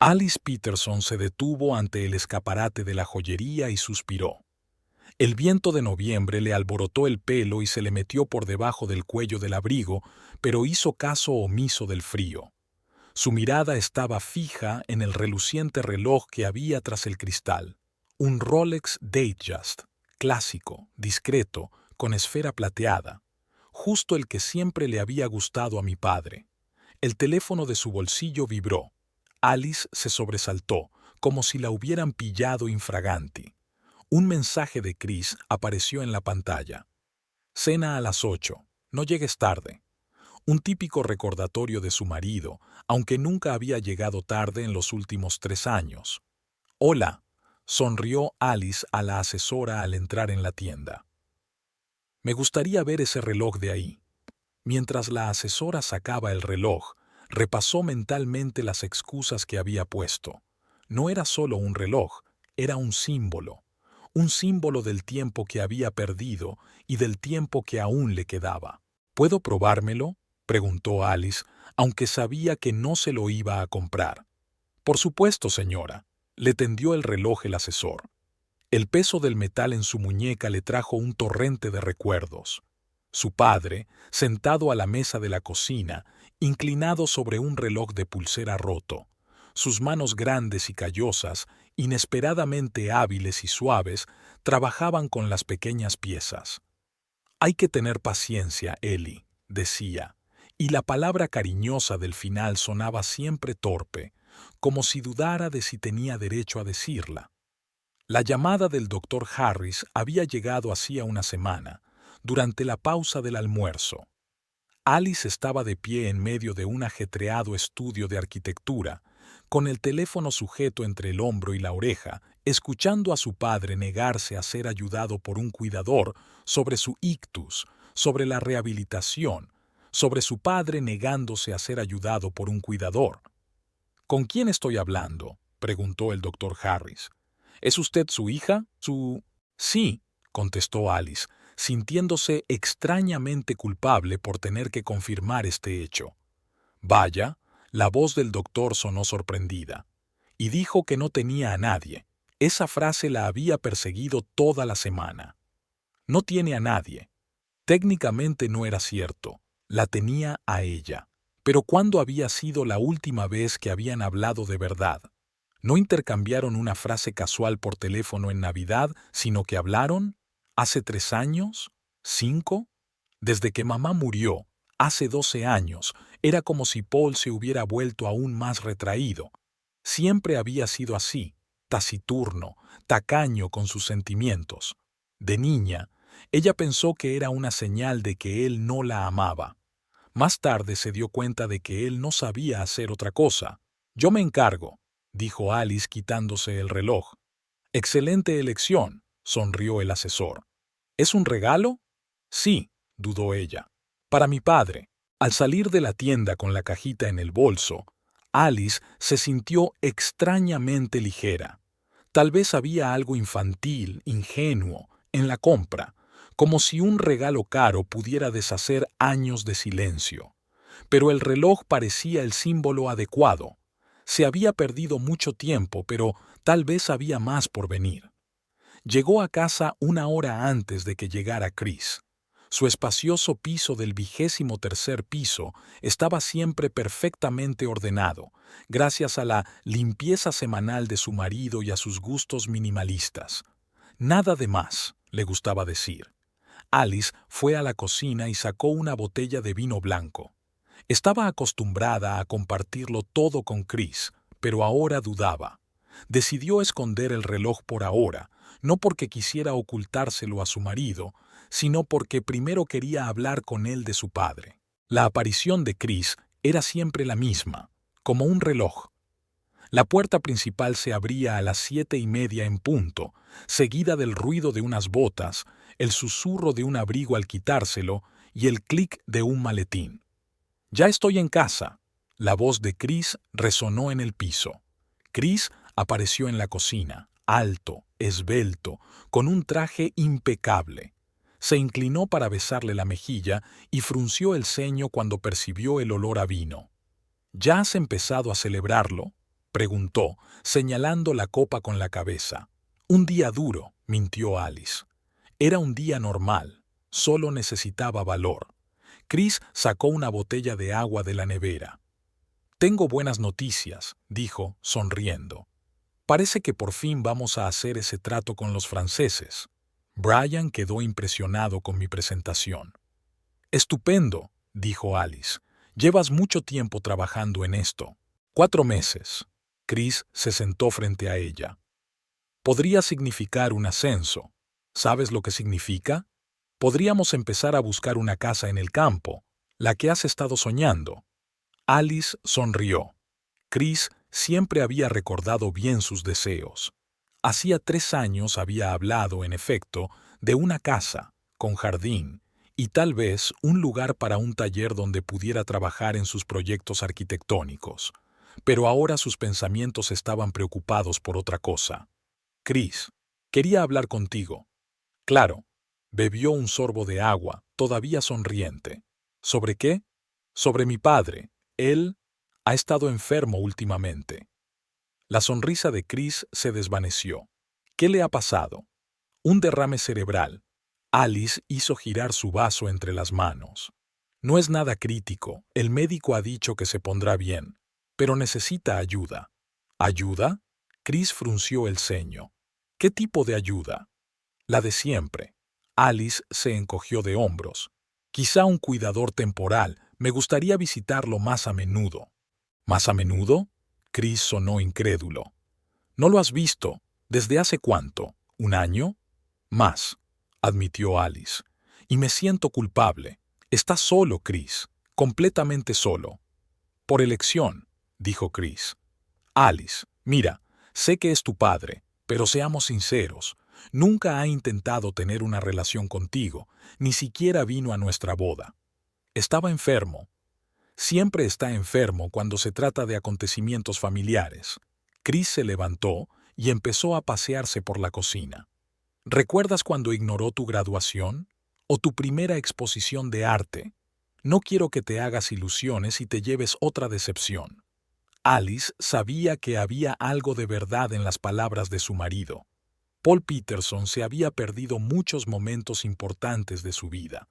Alice Peterson se detuvo ante el escaparate de la joyería y suspiró. El viento de noviembre le alborotó el pelo y se le metió por debajo del cuello del abrigo, pero hizo caso omiso del frío. Su mirada estaba fija en el reluciente reloj que había tras el cristal. Un Rolex Datejust, clásico, discreto, con esfera plateada. Justo el que siempre le había gustado a mi padre. El teléfono de su bolsillo vibró. Alice se sobresaltó, como si la hubieran pillado infraganti. Un mensaje de Chris apareció en la pantalla. Cena a las 8. No llegues tarde. Un típico recordatorio de su marido, aunque nunca había llegado tarde en los últimos 3 años. Hola, sonrió Alice a la asesora al entrar en la tienda. Me gustaría ver ese reloj de ahí. Mientras la asesora sacaba el reloj, repasó mentalmente las excusas que había puesto. No era solo un reloj, era un símbolo del tiempo que había perdido y del tiempo que aún le quedaba. ¿Puedo probármelo?, preguntó Alice, aunque sabía que no se lo iba a comprar. Por supuesto, señora, le tendió el reloj el asesor. El peso del metal en su muñeca le trajo un torrente de recuerdos. Su padre, sentado a la mesa de la cocina, inclinado sobre un reloj de pulsera roto. Sus manos grandes y callosas, inesperadamente hábiles y suaves, trabajaban con las pequeñas piezas. Hay que tener paciencia, Ellie, decía, y la palabra cariñosa del final sonaba siempre torpe, como si dudara de si tenía derecho a decirla. La llamada del doctor Harris había llegado hacía una semana, durante la pausa del almuerzo. Alice estaba de pie en medio de un ajetreado estudio de arquitectura, con el teléfono sujeto entre el hombro y la oreja, escuchando a su padre negarse a ser ayudado por un cuidador sobre su ictus, sobre la rehabilitación, sobre su padre negándose a ser ayudado por un cuidador. ¿Con quién estoy hablando?, preguntó el doctor Harris. ¿Es usted su hija? Sí, contestó Alice, sintiéndose extrañamente culpable por tener que confirmar este hecho. Vaya, la voz del doctor sonó sorprendida. Y dijo que no tenía a nadie. Esa frase la había perseguido toda la semana. No tiene a nadie. Técnicamente no era cierto. La tenía a ella. Pero ¿cuándo había sido la última vez que habían hablado de verdad? No intercambiaron una frase casual por teléfono en Navidad, sino que hablaron, ¿hace 3 años? ¿5? Desde que mamá murió, hace 12 años, era como si Paul se hubiera vuelto aún más retraído. Siempre había sido así, taciturno, tacaño con sus sentimientos. De niña, ella pensó que era una señal de que él no la amaba. Más tarde se dio cuenta de que él no sabía hacer otra cosa. Yo me encargo, dijo Alice quitándose el reloj. Excelente elección, sonrió el asesor. ¿Es un regalo? Sí, dudó ella. Para mi padre. Al salir de la tienda con la cajita en el bolso, Alice se sintió extrañamente ligera. Tal vez había algo infantil, ingenuo, en la compra, como si un regalo caro pudiera deshacer años de silencio. Pero el reloj parecía el símbolo adecuado. Se había perdido mucho tiempo, pero tal vez había más por venir. Llegó a casa 1 hora antes de que llegara Chris. Su espacioso piso del 23º piso estaba siempre perfectamente ordenado, gracias a la limpieza semanal de su marido y a sus gustos minimalistas. Nada de más, le gustaba decir. Alice fue a la cocina y sacó una botella de vino blanco. Estaba acostumbrada a compartirlo todo con Chris, pero ahora dudaba. Decidió esconder el reloj por ahora, no porque quisiera ocultárselo a su marido, sino porque primero quería hablar con él de su padre. La aparición de Chris era siempre la misma, como un reloj. La puerta principal se abría a las 7:30 en punto, seguida del ruido de unas botas, el susurro de un abrigo al quitárselo y el clic de un maletín. «Ya estoy en casa». La voz de Chris resonó en el piso. Chris apareció en la cocina, alto, esbelto, con un traje impecable. Se inclinó para besarle la mejilla y frunció el ceño cuando percibió el olor a vino. «¿Ya has empezado a celebrarlo?». preguntó, señalando la copa con la cabeza. Un día duro, mintió Alice. Era un día normal. Solo necesitaba valor. Chris sacó una botella de agua de la nevera. Tengo buenas noticias, dijo, sonriendo. Parece que por fin vamos a hacer ese trato con los franceses. Brian quedó impresionado con mi presentación. Estupendo, dijo Alice. Llevas mucho tiempo trabajando en esto. 4 meses. Chris se sentó frente a ella. Podría significar un ascenso. ¿Sabes lo que significa? Podríamos empezar a buscar una casa en el campo, la que has estado soñando. Alice sonrió. Chris siempre había recordado bien sus deseos. Hacía 3 años había hablado, en efecto, de una casa, con jardín, y tal vez un lugar para un taller donde pudiera trabajar en sus proyectos arquitectónicos. Pero ahora sus pensamientos estaban preocupados por otra cosa. Chris, quería hablar contigo. Claro. Bebió un sorbo de agua, todavía sonriente. ¿Sobre qué? Sobre mi padre. Él ha estado enfermo últimamente. La sonrisa de Chris se desvaneció. ¿Qué le ha pasado? Un derrame cerebral. Alice hizo girar su vaso entre las manos. No es nada crítico, el médico ha dicho que se pondrá bien, pero necesita ayuda. ¿Ayuda? Chris frunció el ceño. ¿Qué tipo de ayuda? La de siempre. Alice se encogió de hombros. Quizá un cuidador temporal. Me gustaría visitarlo más a menudo. ¿Más a menudo? Chris sonó incrédulo. ¿No lo has visto? ¿Desde hace cuánto? ¿Un año? Más, admitió Alice. Y me siento culpable. Estás solo, Chris. Completamente solo. Por elección, dijo Chris. Alice, mira, sé que es tu padre, pero seamos sinceros. Nunca ha intentado tener una relación contigo, ni siquiera vino a nuestra boda. Estaba enfermo. Siempre está enfermo cuando se trata de acontecimientos familiares. Chris se levantó y empezó a pasearse por la cocina. ¿Recuerdas cuando ignoró tu graduación? ¿O tu primera exposición de arte? No quiero que te hagas ilusiones y te lleves otra decepción. Alice sabía que había algo de verdad en las palabras de su marido. Paul Peterson se había perdido muchos momentos importantes de su vida.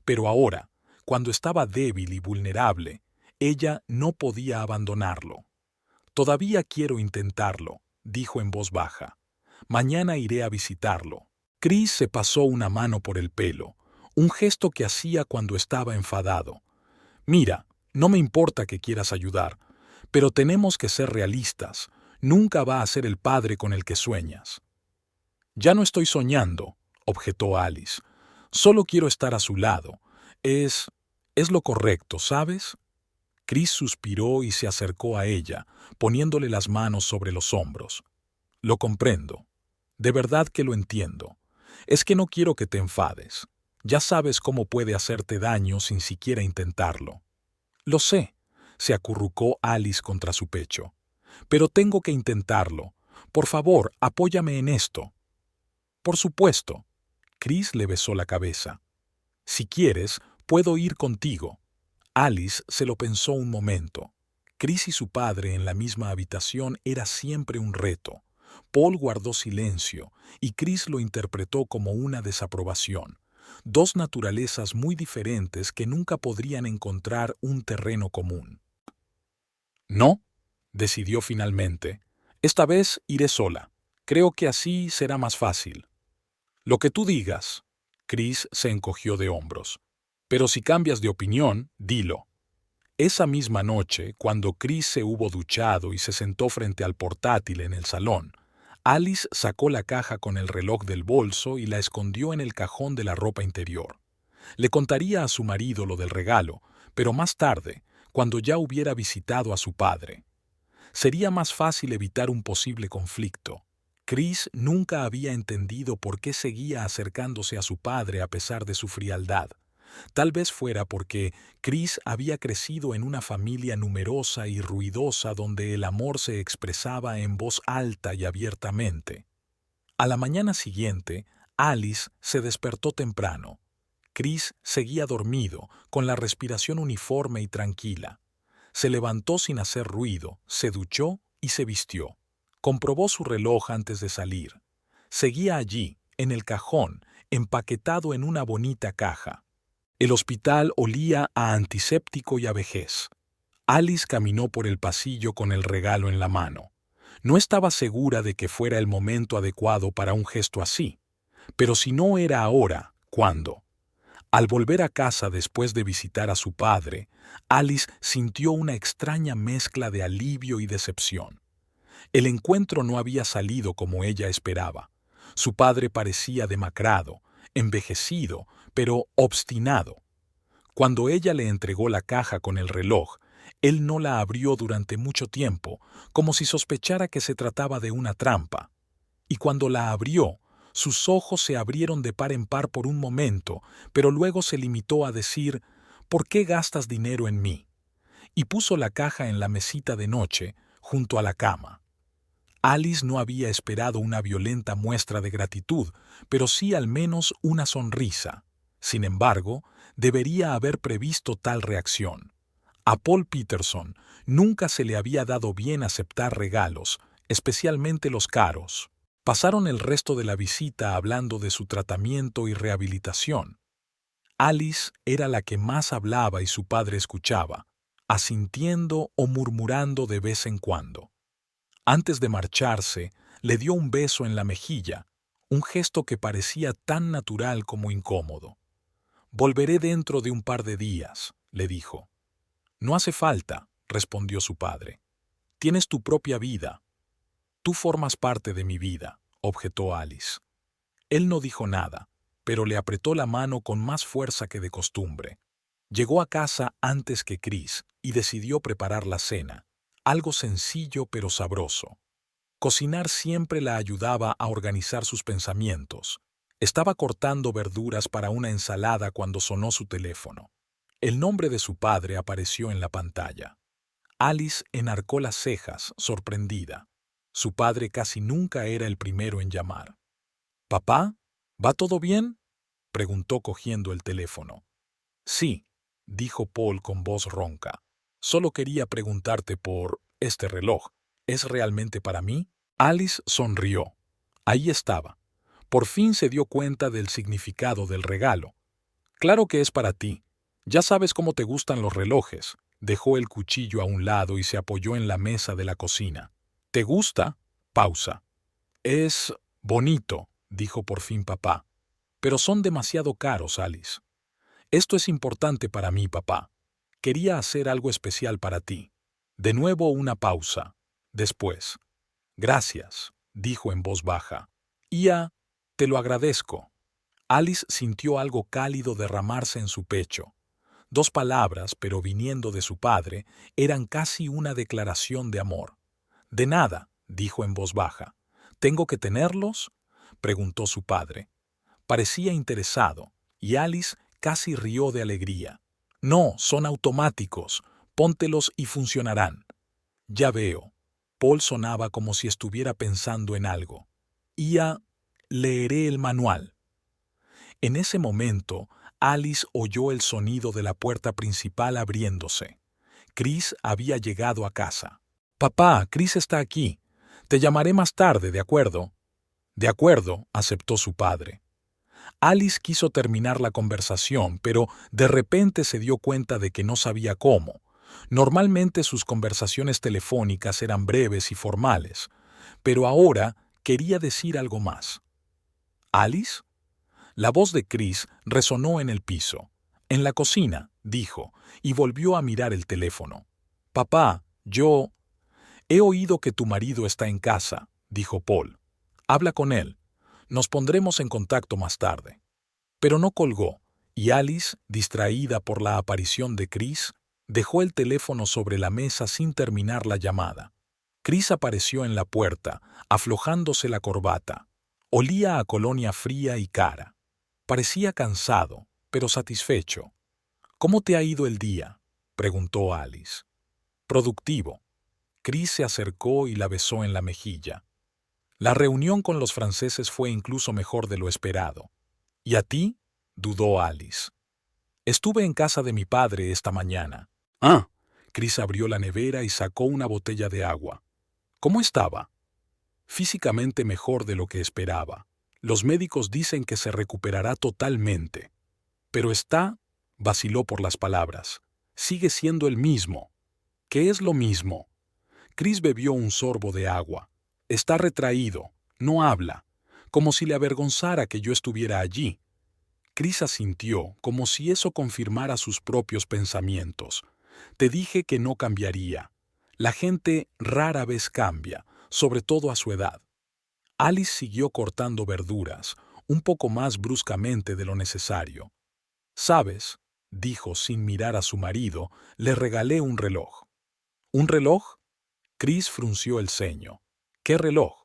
Pero ahora, cuando estaba débil y vulnerable, ella no podía abandonarlo. Todavía quiero intentarlo, dijo en voz baja. Mañana iré a visitarlo. Chris se pasó una mano por el pelo, un gesto que hacía cuando estaba enfadado. Mira, no me importa que quieras ayudar, pero tenemos que ser realistas. Nunca va a ser el padre con el que sueñas. Ya no estoy soñando, objetó Alice. Solo quiero estar a su lado. Es lo correcto, ¿sabes? Chris suspiró y se acercó a ella, poniéndole las manos sobre los hombros. Lo comprendo. De verdad que lo entiendo. Es que no quiero que te enfades. Ya sabes cómo puede hacerte daño sin siquiera intentarlo. Lo sé, se acurrucó Alice contra su pecho. Pero tengo que intentarlo. Por favor, apóyame en esto. Por supuesto. Chris le besó la cabeza. Si quieres, puedo ir contigo. Alice se lo pensó un momento. Chris y su padre en la misma habitación era siempre un reto. Paul guardó silencio y Chris lo interpretó como una desaprobación. Dos naturalezas muy diferentes que nunca podrían encontrar un terreno común. No, decidió finalmente. Esta vez iré sola. Creo que así será más fácil. Lo que tú digas. Chris se encogió de hombros. Pero si cambias de opinión, dilo. Esa misma noche, cuando Chris se hubo duchado y se sentó frente al portátil en el salón, Alice sacó la caja con el reloj del bolso y la escondió en el cajón de la ropa interior. Le contaría a su marido lo del regalo, pero más tarde, cuando ya hubiera visitado a su padre. Sería más fácil evitar un posible conflicto. Chris nunca había entendido por qué seguía acercándose a su padre a pesar de su frialdad. Tal vez fuera porque Chris había crecido en una familia numerosa y ruidosa donde el amor se expresaba en voz alta y abiertamente. A la mañana siguiente, Alice se despertó temprano. Chris seguía dormido, con la respiración uniforme y tranquila. Se levantó sin hacer ruido, se duchó y se vistió. Comprobó su reloj antes de salir. Seguía allí, en el cajón, empaquetado en una bonita caja. El hospital olía a antiséptico y a vejez. Alice caminó por el pasillo con el regalo en la mano. No estaba segura de que fuera el momento adecuado para un gesto así. Pero si no era ahora, ¿cuándo? Al volver a casa después de visitar a su padre, Alice sintió una extraña mezcla de alivio y decepción. El encuentro no había salido como ella esperaba. Su padre parecía demacrado, envejecido, pero obstinado. Cuando ella le entregó la caja con el reloj, él no la abrió durante mucho tiempo, como si sospechara que se trataba de una trampa. Y cuando la abrió, sus ojos se abrieron de par en par por un momento, pero luego se limitó a decir, «¿Por qué gastas dinero en mí?», y puso la caja en la mesita de noche, junto a la cama. Alice no había esperado una violenta muestra de gratitud, pero sí al menos una sonrisa. Sin embargo, debería haber previsto tal reacción. A Paul Peterson nunca se le había dado bien aceptar regalos, especialmente los caros. Pasaron el resto de la visita hablando de su tratamiento y rehabilitación. Alice era la que más hablaba y su padre escuchaba, asintiendo o murmurando de vez en cuando. Antes de marcharse, le dio un beso en la mejilla, un gesto que parecía tan natural como incómodo. «Volveré dentro de un par de días», le dijo. «No hace falta», respondió su padre. «Tienes tu propia vida». «Tú formas parte de mi vida», objetó Alice. Él no dijo nada, pero le apretó la mano con más fuerza que de costumbre. Llegó a casa antes que Chris y decidió preparar la cena, algo sencillo pero sabroso. Cocinar siempre la ayudaba a organizar sus pensamientos. Estaba cortando verduras para una ensalada cuando sonó su teléfono. El nombre de su padre apareció en la pantalla. Alice enarcó las cejas, sorprendida. Su padre casi nunca era el primero en llamar. «¿Papá? ¿Va todo bien?», preguntó cogiendo el teléfono. «Sí», dijo Paul con voz ronca. «Solo quería preguntarte por este reloj. ¿Es realmente para mí?». Alice sonrió. Ahí estaba. Por fin se dio cuenta del significado del regalo. «Claro que es para ti. Ya sabes cómo te gustan los relojes». Dejó el cuchillo a un lado y se apoyó en la mesa de la cocina. «¿Te gusta?». Pausa. «Es bonito», dijo por fin papá. «Pero son demasiado caros, Alice». «Esto es importante para mí, papá. Quería hacer algo especial para ti». De nuevo una pausa. Después. «Gracias», dijo en voz baja. «Te lo agradezco». Alice sintió algo cálido derramarse en su pecho. 2 palabras, pero viniendo de su padre, eran casi una declaración de amor. «De nada», dijo en voz baja. «¿Tengo que tenerlos?», preguntó su padre. Parecía interesado, y Alice casi rió de alegría. «No, son automáticos. Póntelos y funcionarán». «Ya veo». Paul sonaba como si estuviera pensando en algo. «Leeré el manual». En ese momento, Alice oyó el sonido de la puerta principal abriéndose. Chris había llegado a casa. «Papá, Chris está aquí. Te llamaré más tarde, ¿de acuerdo?». «De acuerdo», aceptó su padre. Alice quiso terminar la conversación, pero de repente se dio cuenta de que no sabía cómo. Normalmente sus conversaciones telefónicas eran breves y formales, pero ahora quería decir algo más. «¿Alice?». La voz de Chris resonó en el piso. «En la cocina», dijo, y volvió a mirar el teléfono. «Papá, yo...». «He oído que tu marido está en casa», dijo Paul. «Habla con él. Nos pondremos en contacto más tarde». Pero no colgó, y Alice, distraída por la aparición de Chris, dejó el teléfono sobre la mesa sin terminar la llamada. Chris apareció en la puerta, aflojándose la corbata. Olía a colonia fría y cara. Parecía cansado, pero satisfecho. «¿Cómo te ha ido el día?», preguntó Alice. «Productivo». Chris se acercó y la besó en la mejilla. «La reunión con los franceses fue incluso mejor de lo esperado». «¿Y a ti?», dudó Alice. «Estuve en casa de mi padre esta mañana». «Ah». Chris abrió la nevera y sacó una botella de agua. ¿Cómo estaba? Físicamente mejor de lo que esperaba. Los médicos dicen que se recuperará totalmente. Pero vaciló por las palabras. Sigue siendo el mismo. ¿Qué es lo mismo? Chris bebió un sorbo de agua. Está retraído, no habla, como si le avergonzara que yo estuviera allí. Chris asintió, como si eso confirmara sus propios pensamientos. Te dije que no cambiaría. La gente rara vez cambia, sobre todo a su edad. Alice siguió cortando verduras, un poco más bruscamente de lo necesario. «¿Sabes?», dijo sin mirar a su marido, «le regalé un reloj». «¿Un reloj?». Chris frunció el ceño. «¿Qué reloj?».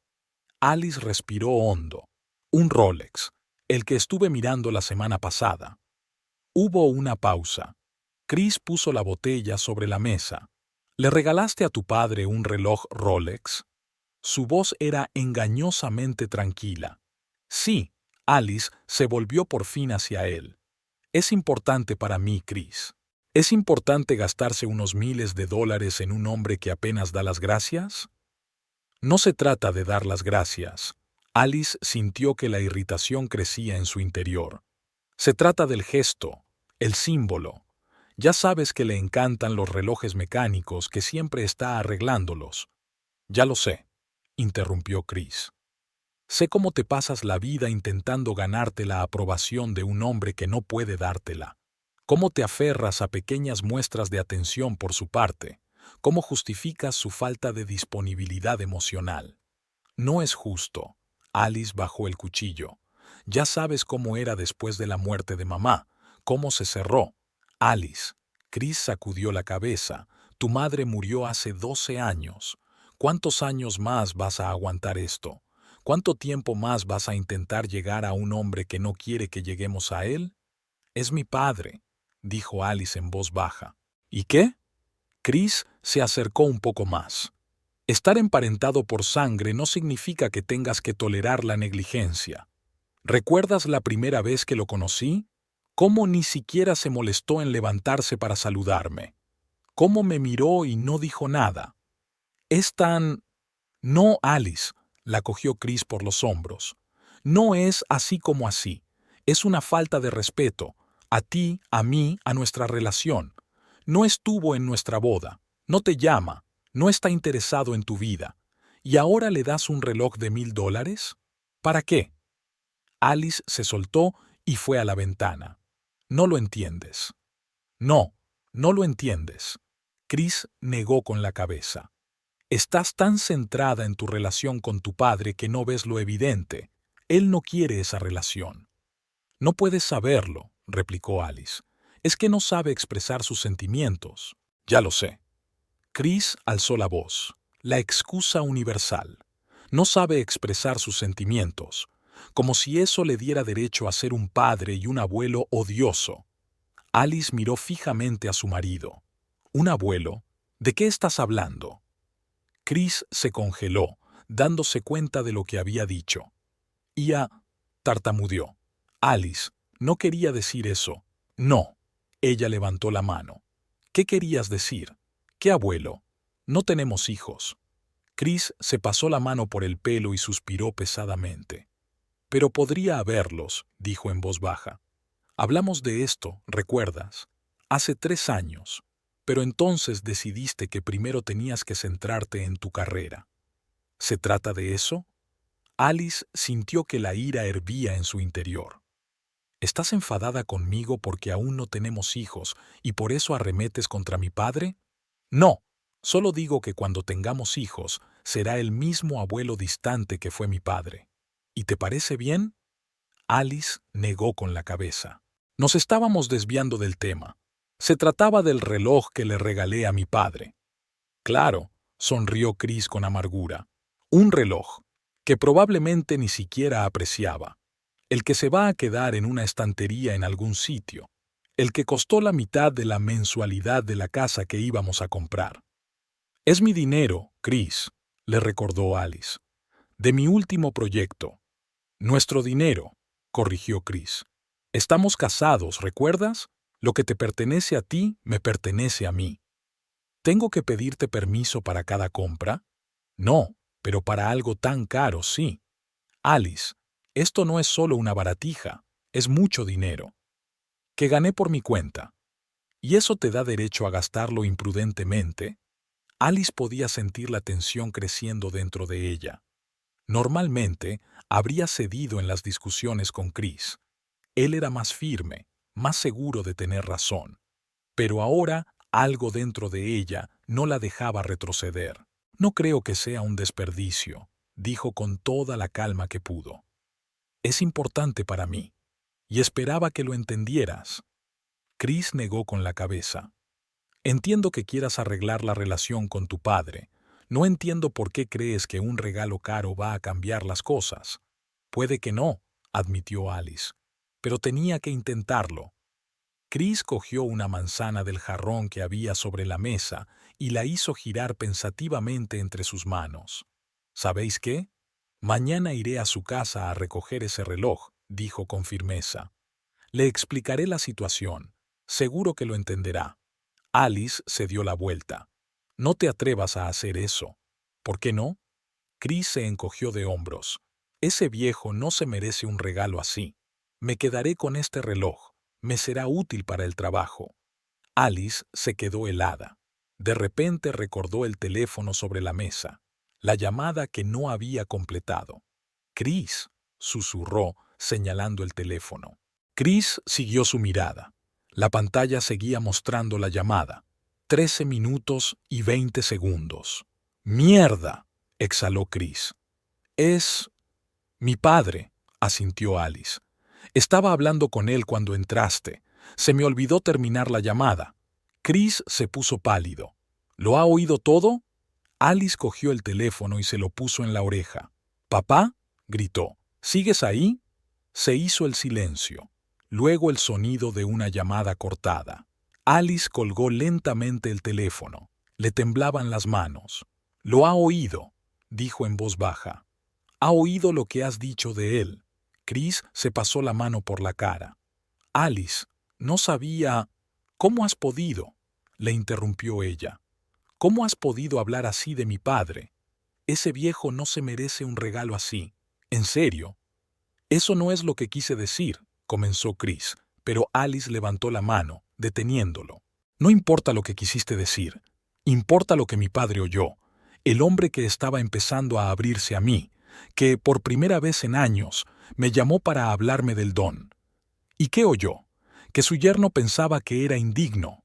Alice respiró hondo. «Un Rolex, el que estuve mirando la semana pasada». Hubo una pausa. Chris puso la botella sobre la mesa. «¿Le regalaste a tu padre un reloj Rolex?». Su voz era engañosamente tranquila. «Sí». Alice se volvió por fin hacia él. «Es importante para mí, Chris. ¿Es importante gastarse unos miles de dólares en un hombre que apenas da las gracias?». «No se trata de dar las gracias». Alice sintió que la irritación crecía en su interior. «Se trata del gesto, el símbolo. Ya sabes que le encantan los relojes mecánicos, que siempre está arreglándolos». «Ya lo sé», interrumpió Chris. «Sé cómo te pasas la vida intentando ganarte la aprobación de un hombre que no puede dártela. Cómo te aferras a pequeñas muestras de atención por su parte. Cómo justificas su falta de disponibilidad emocional. No es justo». Alice bajó el cuchillo. «Ya sabes cómo era después de la muerte de mamá, cómo se cerró». «Alice». Chris sacudió la cabeza. «Tu madre murió hace 12 años. ¿Cuántos años más vas a aguantar esto? ¿Cuánto tiempo más vas a intentar llegar a un hombre que no quiere que lleguemos a él?». «Es mi padre», dijo Alice en voz baja. «¿Y qué?». Chris se acercó un poco más. «Estar emparentado por sangre no significa que tengas que tolerar la negligencia. ¿Recuerdas la primera vez que lo conocí? ¿Cómo ni siquiera se molestó en levantarse para saludarme? ¿Cómo me miró y no dijo nada? Es tan...». «No, Alice», la cogió Chris por los hombros. «No es así como así. Es una falta de respeto. A ti, a mí, a nuestra relación. No estuvo en nuestra boda. No te llama. No está interesado en tu vida. ¿Y ahora le das un reloj de $1000? ¿Para qué?». Alice se soltó y fue a la ventana. «No lo entiendes». «No, no lo entiendes». Chris negó con la cabeza. «Estás tan centrada en tu relación con tu padre que no ves lo evidente. Él no quiere esa relación». «No puedes saberlo», replicó Alice. «Es que no sabe expresar sus sentimientos». «Ya lo sé». Chris alzó la voz. «La excusa universal. No sabe expresar sus sentimientos, como si eso le diera derecho a ser un padre y un abuelo odioso». Alice miró fijamente a su marido. «¿Un abuelo? ¿De qué estás hablando?». Chris se congeló, dándose cuenta de lo que había dicho. Tartamudeó. «Alice, no quería decir eso». «No». Ella levantó la mano. «¿Qué querías decir? ¿Qué abuelo? No tenemos hijos». Chris se pasó la mano por el pelo y suspiró pesadamente. «Pero podría haberlos», dijo en voz baja. «Hablamos de esto, ¿recuerdas? Hace 3 años. Pero entonces decidiste que primero tenías que centrarte en tu carrera. ¿Se trata de eso?». Alice sintió que la ira hervía en su interior. «¿Estás enfadada conmigo porque aún no tenemos hijos y por eso arremetes contra mi padre?». «No, solo digo que cuando tengamos hijos será el mismo abuelo distante que fue mi padre». «¿Y te parece bien?». Alice negó con la cabeza. «Nos estábamos desviando del tema. Se trataba del reloj que le regalé a mi padre». «Claro», sonrió Chris con amargura. «Un reloj que probablemente ni siquiera apreciaba. El que se va a quedar en una estantería en algún sitio. El que costó la mitad de la mensualidad de la casa que íbamos a comprar». «Es mi dinero, Chris», le recordó Alice. «De mi último proyecto». «Nuestro dinero», corrigió Chris. «Estamos casados, ¿recuerdas? Lo que te pertenece a ti me pertenece a mí». «¿Tengo que pedirte permiso para cada compra?». No, pero para algo tan caro, sí. Alice, esto no es solo una baratija, es mucho dinero, que gané por mi cuenta. ¿Y eso te da derecho a gastarlo imprudentemente? Alice podía sentir la tensión creciendo dentro de ella. Normalmente, habría cedido en las discusiones con Chris. Él era más firme, más seguro de tener razón. Pero ahora, algo dentro de ella no la dejaba retroceder. No creo que sea un desperdicio, dijo con toda la calma que pudo. Es importante para mí, y esperaba que lo entendieras. Chris negó con la cabeza. Entiendo que quieras arreglar la relación con tu padre. No entiendo por qué crees que un regalo caro va a cambiar las cosas. Puede que no, admitió Alice, pero tenía que intentarlo. Chris cogió una manzana del jarrón que había sobre la mesa y la hizo girar pensativamente entre sus manos. ¿Sabéis qué? Mañana iré a su casa a recoger ese reloj, dijo con firmeza. Le explicaré la situación. Seguro que lo entenderá. Alice se dio la vuelta. No te atrevas a hacer eso. ¿Por qué no? Chris se encogió de hombros. Ese viejo no se merece un regalo así. Me quedaré con este reloj. Me será útil para el trabajo. Alice se quedó helada. De repente recordó el teléfono sobre la mesa, la llamada que no había completado. Chris, susurró, señalando el teléfono. Chris siguió su mirada. La pantalla seguía mostrando la llamada. 13 minutos y 20 segundos. ¡Mierda!, exhaló Chris. Es mi padre, asintió Alice. Estaba hablando con él cuando entraste. Se me olvidó terminar la llamada. Chris se puso pálido. ¿Lo ha oído todo? Alice cogió el teléfono y se lo puso en la oreja. «¿Papá?», gritó. «¿Sigues ahí?». Se hizo el silencio. Luego el sonido de una llamada cortada. Alice colgó lentamente el teléfono. Le temblaban las manos. «Lo ha oído», dijo en voz baja. «Ha oído lo que has dicho de él». Chris se pasó la mano por la cara. «Alice, no sabía...». «¿Cómo has podido?», le interrumpió ella. «¿Cómo has podido hablar así de mi padre? Ese viejo no se merece un regalo así. ¿En serio?». «Eso no es lo que quise decir», comenzó Chris, pero Alice levantó la mano, deteniéndolo. «No importa lo que quisiste decir. Importa lo que mi padre oyó. El hombre que estaba empezando a abrirse a mí, que por primera vez en años me llamó para hablarme del don. ¿Y qué oyó? Que su yerno pensaba que era indigno».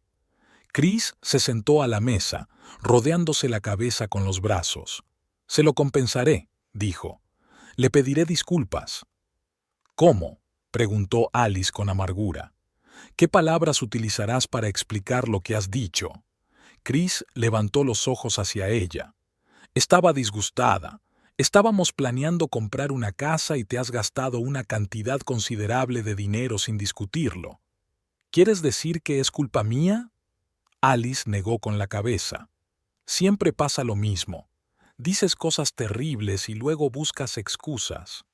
Chris se sentó a la mesa, rodeándose la cabeza con los brazos. «Se lo compensaré», dijo. «Le pediré disculpas». «¿Cómo?», preguntó Alice con amargura. «¿Qué palabras utilizarás para explicar lo que has dicho?». Chris levantó los ojos hacia ella. Estaba disgustada. «Estábamos planeando comprar una casa y te has gastado una cantidad considerable de dinero sin discutirlo. ¿Quieres decir que es culpa mía?». Alice negó con la cabeza. «Siempre pasa lo mismo. Dices cosas terribles y luego buscas excusas».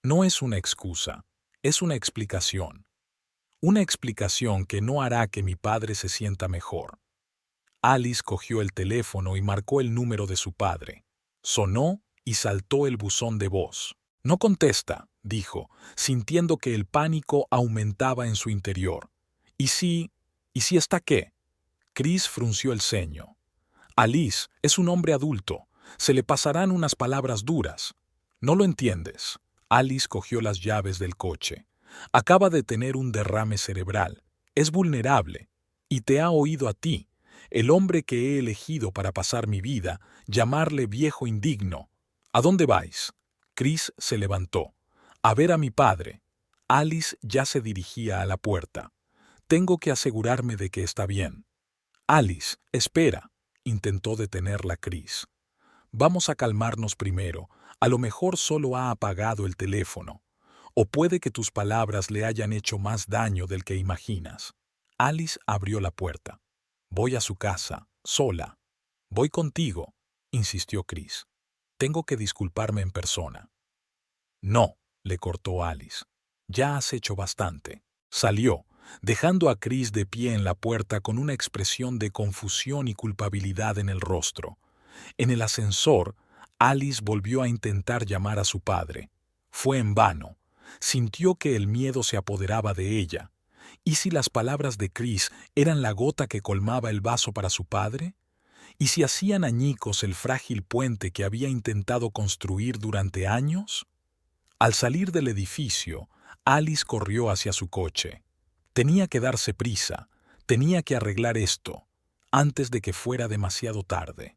«No es una excusa, es una explicación. Una explicación que no hará que mi padre se sienta mejor». Alice cogió el teléfono y marcó el número de su padre. Sonó y saltó el buzón de voz. «No contesta», dijo, sintiendo que el pánico aumentaba en su interior. ¿Y si está qué?». Chris frunció el ceño. «Alice es un hombre adulto. Se le pasarán unas palabras duras. No lo entiendes». Alice cogió las llaves del coche. «Acaba de tener un derrame cerebral. Es vulnerable. Y te ha oído a ti, el hombre que he elegido para pasar mi vida, llamarle viejo indigno. ¿A dónde vais?». Chris se levantó. «A ver a mi padre». Alice ya se dirigía a la puerta. «Tengo que asegurarme de que está bien». «Alice, espera», intentó detenerla Chris. «Vamos a calmarnos primero. A lo mejor solo ha apagado el teléfono. O puede que tus palabras le hayan hecho más daño del que imaginas». Alice abrió la puerta. «Voy a su casa, sola». «Voy contigo», insistió Chris. «Tengo que disculparme en persona». «No», le cortó Alice. «Ya has hecho bastante». Salió, dejando a Chris de pie en la puerta con una expresión de confusión y culpabilidad en el rostro. En el ascensor, Alice volvió a intentar llamar a su padre. Fue en vano. Sintió que el miedo se apoderaba de ella. ¿Y si las palabras de Chris eran la gota que colmaba el vaso para su padre? ¿Y si hacían añicos el frágil puente que había intentado construir durante años? Al salir del edificio, Alice corrió hacia su coche. Tenía que darse prisa, tenía que arreglar esto, antes de que fuera demasiado tarde.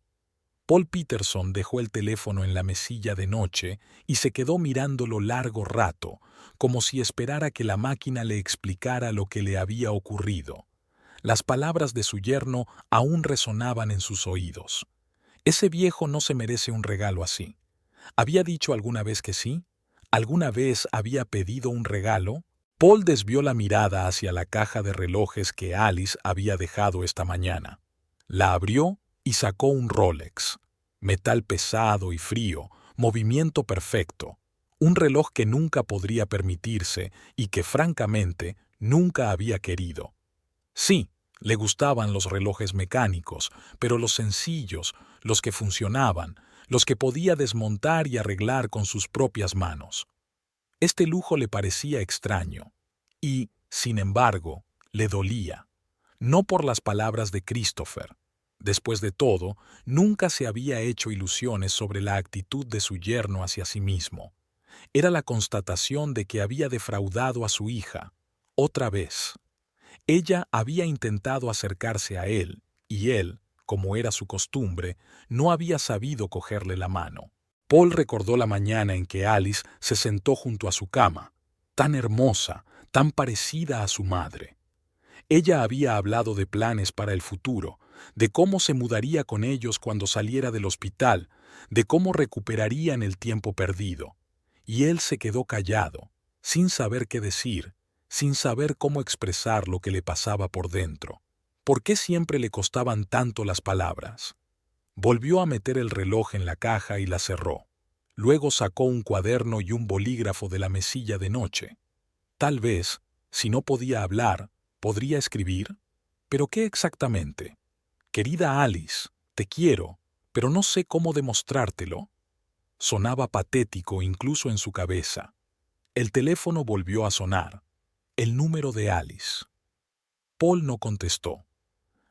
Paul Peterson dejó el teléfono en la mesilla de noche y se quedó mirándolo largo rato, como si esperara que la máquina le explicara lo que le había ocurrido. Las palabras de su yerno aún resonaban en sus oídos. Ese viejo no se merece un regalo así. ¿Había dicho alguna vez que sí? ¿Alguna vez había pedido un regalo? Paul desvió la mirada hacia la caja de relojes que Alice había dejado esta mañana. La abrió y sacó un Rolex. Metal pesado y frío, movimiento perfecto. Un reloj que nunca podría permitirse y que, francamente, nunca había querido. Sí, le gustaban los relojes mecánicos, pero los sencillos, los que funcionaban, los que podía desmontar y arreglar con sus propias manos. Este lujo le parecía extraño y, sin embargo, le dolía. No por las palabras de Christopher. Después de todo, nunca se había hecho ilusiones sobre la actitud de su yerno hacia sí mismo. Era la constatación de que había defraudado a su hija, otra vez. Ella había intentado acercarse a él, y él, como era su costumbre, no había sabido cogerle la mano. Paul recordó la mañana en que Alice se sentó junto a su cama, tan hermosa, tan parecida a su madre. Ella había hablado de planes para el futuro, de cómo se mudaría con ellos cuando saliera del hospital, de cómo recuperarían el tiempo perdido. Y él se quedó callado, sin saber qué decir, sin saber cómo expresar lo que le pasaba por dentro. ¿Por qué siempre le costaban tanto las palabras? Volvió a meter el reloj en la caja y la cerró. Luego sacó un cuaderno y un bolígrafo de la mesilla de noche. Tal vez, si no podía hablar, ¿podría escribir? ¿Pero qué exactamente? Querida Alice, te quiero, pero no sé cómo demostrártelo. Sonaba patético incluso en su cabeza. El teléfono volvió a sonar. El número de Alice. Paul no contestó.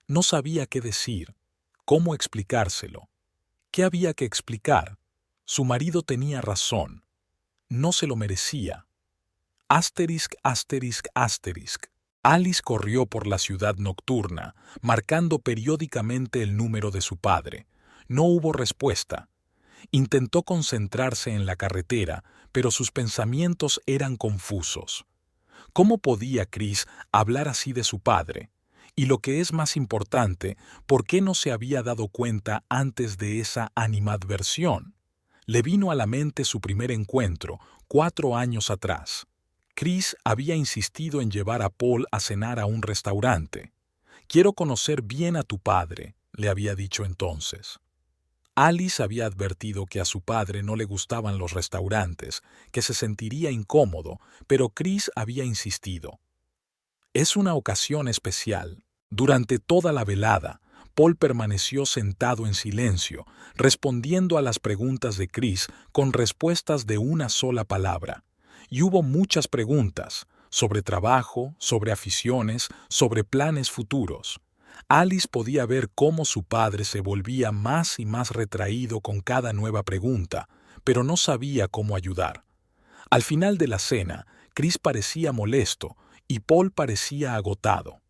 No sabía qué decir, cómo explicárselo. ¿Qué había que explicar? Su marido tenía razón. No se lo merecía. Asterisk, asterisk, asterisk. Alice corrió por la ciudad nocturna, marcando periódicamente el número de su padre. No hubo respuesta. Intentó concentrarse en la carretera, pero sus pensamientos eran confusos. ¿Cómo podía Chris hablar así de su padre? Y lo que es más importante, ¿por qué no se había dado cuenta antes de esa animadversión? Le vino a la mente su primer encuentro, 4 años atrás. Chris había insistido en llevar a Paul a cenar a un restaurante. «Quiero conocer bien a tu padre», le había dicho entonces. Alice había advertido que a su padre no le gustaban los restaurantes, que se sentiría incómodo, pero Chris había insistido. Es una ocasión especial. Durante toda la velada, Paul permaneció sentado en silencio, respondiendo a las preguntas de Chris con respuestas de una sola palabra. Y hubo muchas preguntas, sobre trabajo, sobre aficiones, sobre planes futuros. Alice podía ver cómo su padre se volvía más y más retraído con cada nueva pregunta, pero no sabía cómo ayudar. Al final de la cena, Chris parecía molesto y Paul parecía agotado.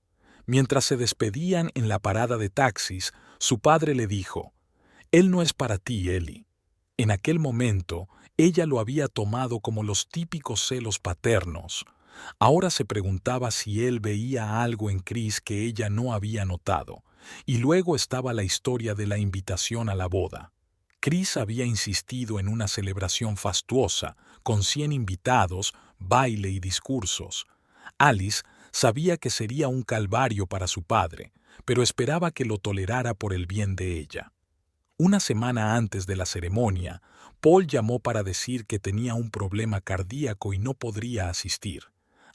Mientras se despedían en la parada de taxis, su padre le dijo: «Él no es para ti, Ellie». En aquel momento, ella lo había tomado como los típicos celos paternos. Ahora se preguntaba si él veía algo en Chris que ella no había notado. Y luego estaba la historia de la invitación a la boda. Chris había insistido en una celebración fastuosa, con 100 invitados, baile y discursos. Alice sabía que sería un calvario para su padre, pero esperaba que lo tolerara por el bien de ella. Una semana antes de la ceremonia, Paul llamó para decir que tenía un problema cardíaco y no podría asistir.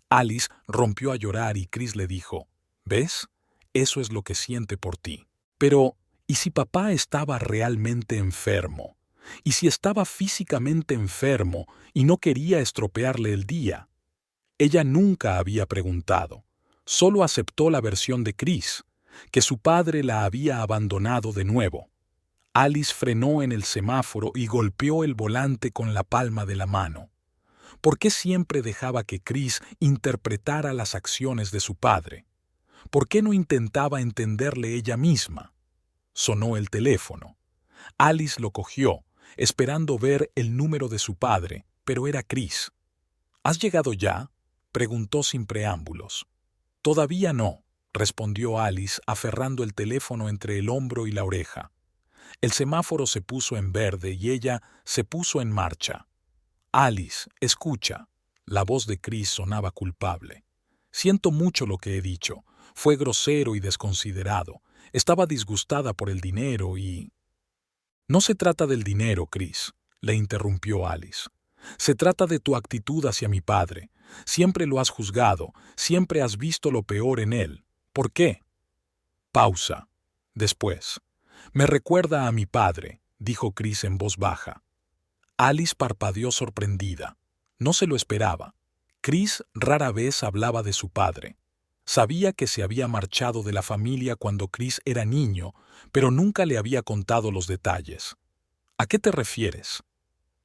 Alice rompió a llorar y Chris le dijo: «¿Ves? Eso es lo que siente por ti». «Pero, ¿Y si papá estaba realmente enfermo? ¿Y si estaba físicamente enfermo y no quería estropearle el día? Ella nunca había preguntado, solo aceptó la versión de Chris, que su padre la había abandonado de nuevo. Alice frenó en el semáforo y golpeó el volante con la palma de la mano. ¿Por qué siempre dejaba que Chris interpretara las acciones de su padre? ¿Por qué no intentaba entenderle ella misma? Sonó el teléfono. Alice lo cogió, esperando ver el número de su padre, pero era Chris. ¿Has llegado ya?, preguntó sin preámbulos. Todavía no, respondió Alice, aferrando el teléfono entre el hombro y la oreja. El semáforo se puso en verde y ella se puso en marcha. Alice, escucha. La voz de Chris sonaba culpable. Siento mucho lo que he dicho. Fue grosero y desconsiderado. Estaba disgustada por el dinero y... No se trata del dinero, Chris, le interrumpió Alice. Se trata de tu actitud hacia mi padre. Siempre lo has juzgado, siempre has visto lo peor en él. ¿Por qué? Pausa. Después. Me recuerda a mi padre, dijo Chris en voz baja. Alice parpadeó sorprendida. No se lo esperaba. Chris rara vez hablaba de su padre. Sabía que se había marchado de la familia cuando Chris era niño, pero nunca le había contado los detalles. ¿A qué te refieres?